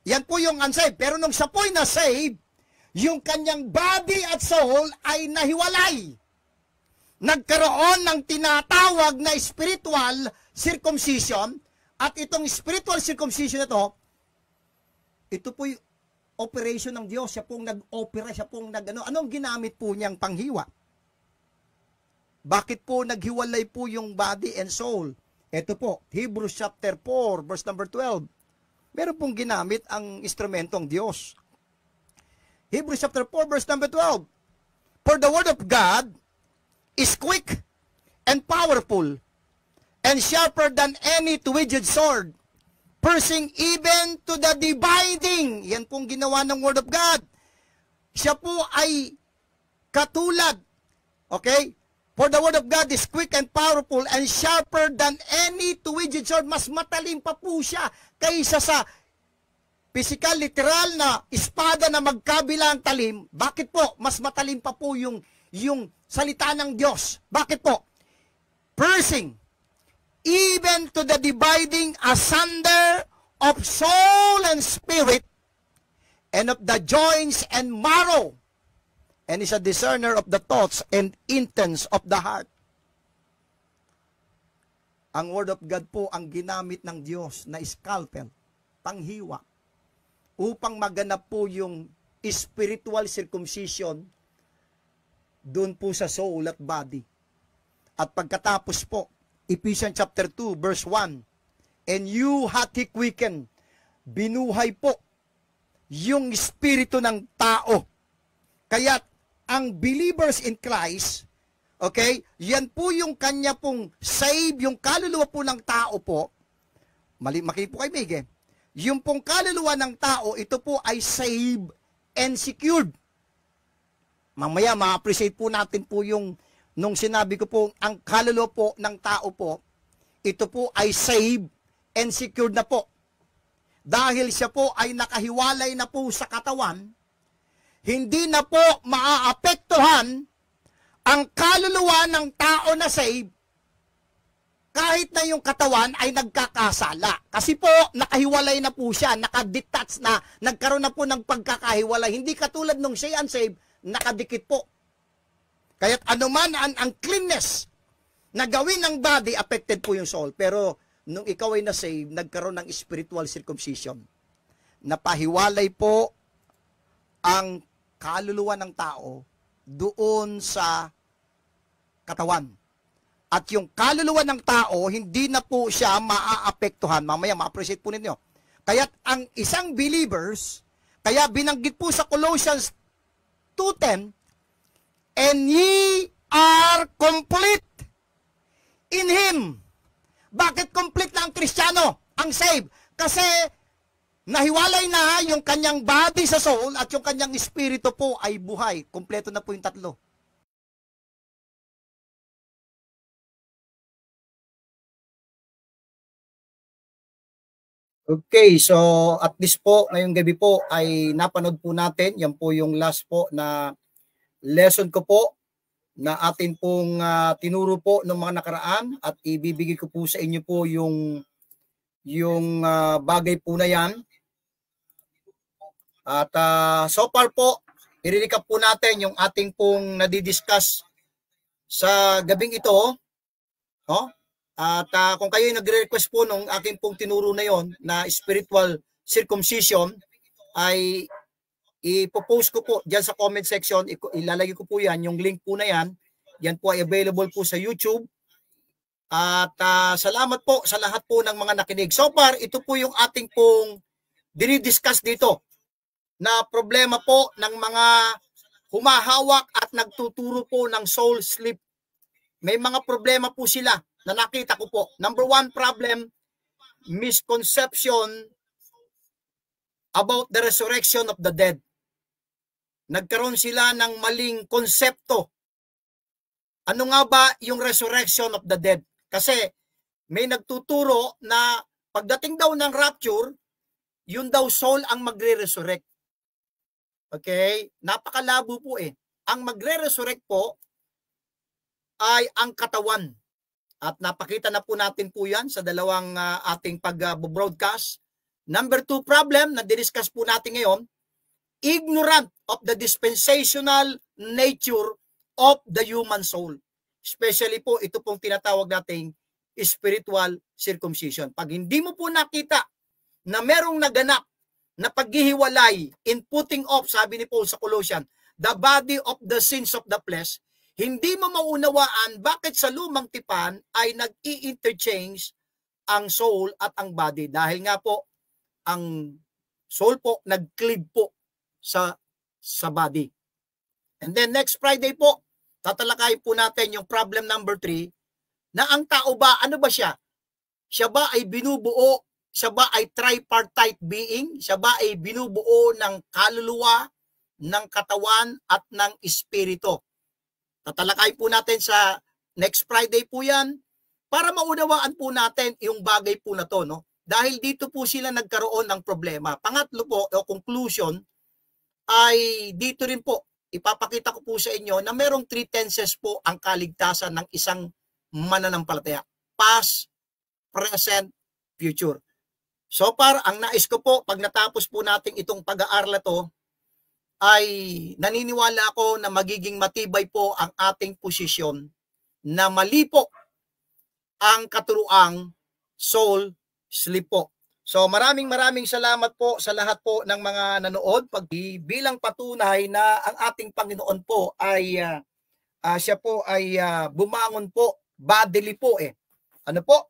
yan po yung unsaved. Pero nung siya po'y na-save, yung kanyang body at soul ay nahiwalay. Nagkaroon ng tinatawag na spiritual circumcision, at itong spiritual circumcision na ito po yung operation ng Diyos. Siya pong nag-opera, siya pong anong ginamit po niyang panghiwa? Bakit po naghiwalay po yung body and soul? Ito po, Hebrews chapter 4, verse number 12. Meron pong ginamit ang instrumentong Diyos. Hebrews chapter 4, verse number 12. For the word of God is quick and powerful and sharper than any two-edged sword, piercing even to the dividing. Yan pong ginawa ng word of God. Siya po ay katulad. Okay? For the word of God is quick and powerful and sharper than any two-edged sword. Mas matalim pa po siya kaysa sa physical, literal na espada na magkabila ang talim. Bakit po? Mas matalim pa po yung salita ng Diyos. Bakit po? Piercing, even to the dividing asunder of soul and spirit, and of the joints and marrow, and is a discerner of the thoughts and intents of the heart. Ang word of God po ang ginamit ng Diyos na scalpel, panghiwa, upang maganap po yung spiritual circumcision doon po sa soul at body. At pagkatapos po, Ephesians chapter 2 verse 1, and you hath he quickened, binuhay po yung espiritu ng tao. Kaya ang believers in Christ, okay, yan po yung kanya pong save, yung kaluluwa po ng tao po, makinig po kayo, Mig, yung pong kaluluwa ng tao, ito po ay save and secured. Mamaya, ma-appreciate po natin po yung, nung sinabi ko po, ang kaluluwa po ng tao po, ito po ay save and secured na po. Dahil siya po ay nakahiwalay na po sa katawan, hindi na po maaapektuhan ang kaluluwa ng tao na save kahit na yung katawan ay nagkakasala. Kasi po, nakahiwalay na po siya, nakadetach na, nagkaroon na po ng pagkakahiwalay. Hindi katulad nung siya unsaved, nakadikit po. Kaya't anuman ang cleanness na gawin ng body, affected po yung soul. Pero nung ikaw ay na-save, nagkaroon ng spiritual circumcision. Napahiwalay po ang kaluluwa ng tao doon sa katawan. At yung kaluluwa ng tao, hindi na po siya maaapektuhan. Mamaya, ma-appreciate po ninyo. Kaya't ang isang believers, kaya binanggit po sa Colossians 2:10, and ye are complete in Him. Bakit complete na ang Kristiyano, ang saved? Kasi nahiwalay na yung kanyang body sa soul at yung kanyang espiritu po ay buhay. Kompleto na po yung tatlo. Okay, so at least po, ngayong gabi po ay napanood po natin. Yan po yung last po na lesson ko po na atin pong tinuro po ng mga nakaraan at ibibigay ko po sa inyo po yung bagay po na yan. At so far po, i-recap po natin yung ating pong nadidiscuss sa gabing ito. No? At kung kayo nagre-request po nung aking pong tinuro na yon na spiritual circumcision, ay ipopost ko po dyan sa comment section, ilalagay ko po yan, yung link po na yan. Yan po ay available po sa YouTube. At salamat po sa lahat po ng mga nakinig. So far, ito po yung ating pong dinidiscuss dito na problema po ng mga humahawak at nagtuturo po ng soul sleep. May mga problema po sila na nakita ko po. Number one problem, misconception about the resurrection of the dead. Nagkaroon sila ng maling konsepto. Ano nga ba yung resurrection of the dead? Kasi may nagtuturo na pagdating daw ng rapture, yun daw soul ang magre-resurrect. Okay? Napakalabo po eh. ang magre-resurrect po ay ang katawan. At napakita na po natin po yan sa dalawang ating pag-broadcast. Number 2 problem na discuss po natin ngayon, ignorant of the dispensational nature of the human soul. Especially po, ito pong tinatawag nating spiritual circumcision. Pag hindi mo po nakita na merong naganap na paghihiwalay in putting off, sabi ni Paul sa Colossians, the body of the sins of the flesh, hindi mo maunawaan bakit sa lumang tipan ay nag-i-interchange ang soul at ang body. Dahil nga po, ang soul po nag-cleave po sa body. And then next Friday po, tatalakayin po natin yung problem number 3, na ang tao ba, ano ba siya? Siya ba ay binubuo? Siya ba ay tripartite being? Siya ba ay binubuo ng kaluluwa, ng katawan, at ng espiritu? Tatalakay po natin sa next Friday po yan para maunawaan po natin yung bagay po na to, no? Dahil dito po sila nagkaroon ng problema. Pangatlo po, o conclusion, ay dito rin po, ipapakita ko po sa inyo na merong 3 tenses po ang kaligtasan ng isang mananampalataya. Past, present, future. So far, ang nais ko po, pag natapos po natin itong pag-aaral na to, ay naniniwala ako na magiging matibay po ang ating posisyon na mali po ang katuruang soul sleep po. So maraming salamat po sa lahat po ng mga nanood bilang patunay na ang ating Panginoon po ay siya po ay bumangon po, bodily po Ano po?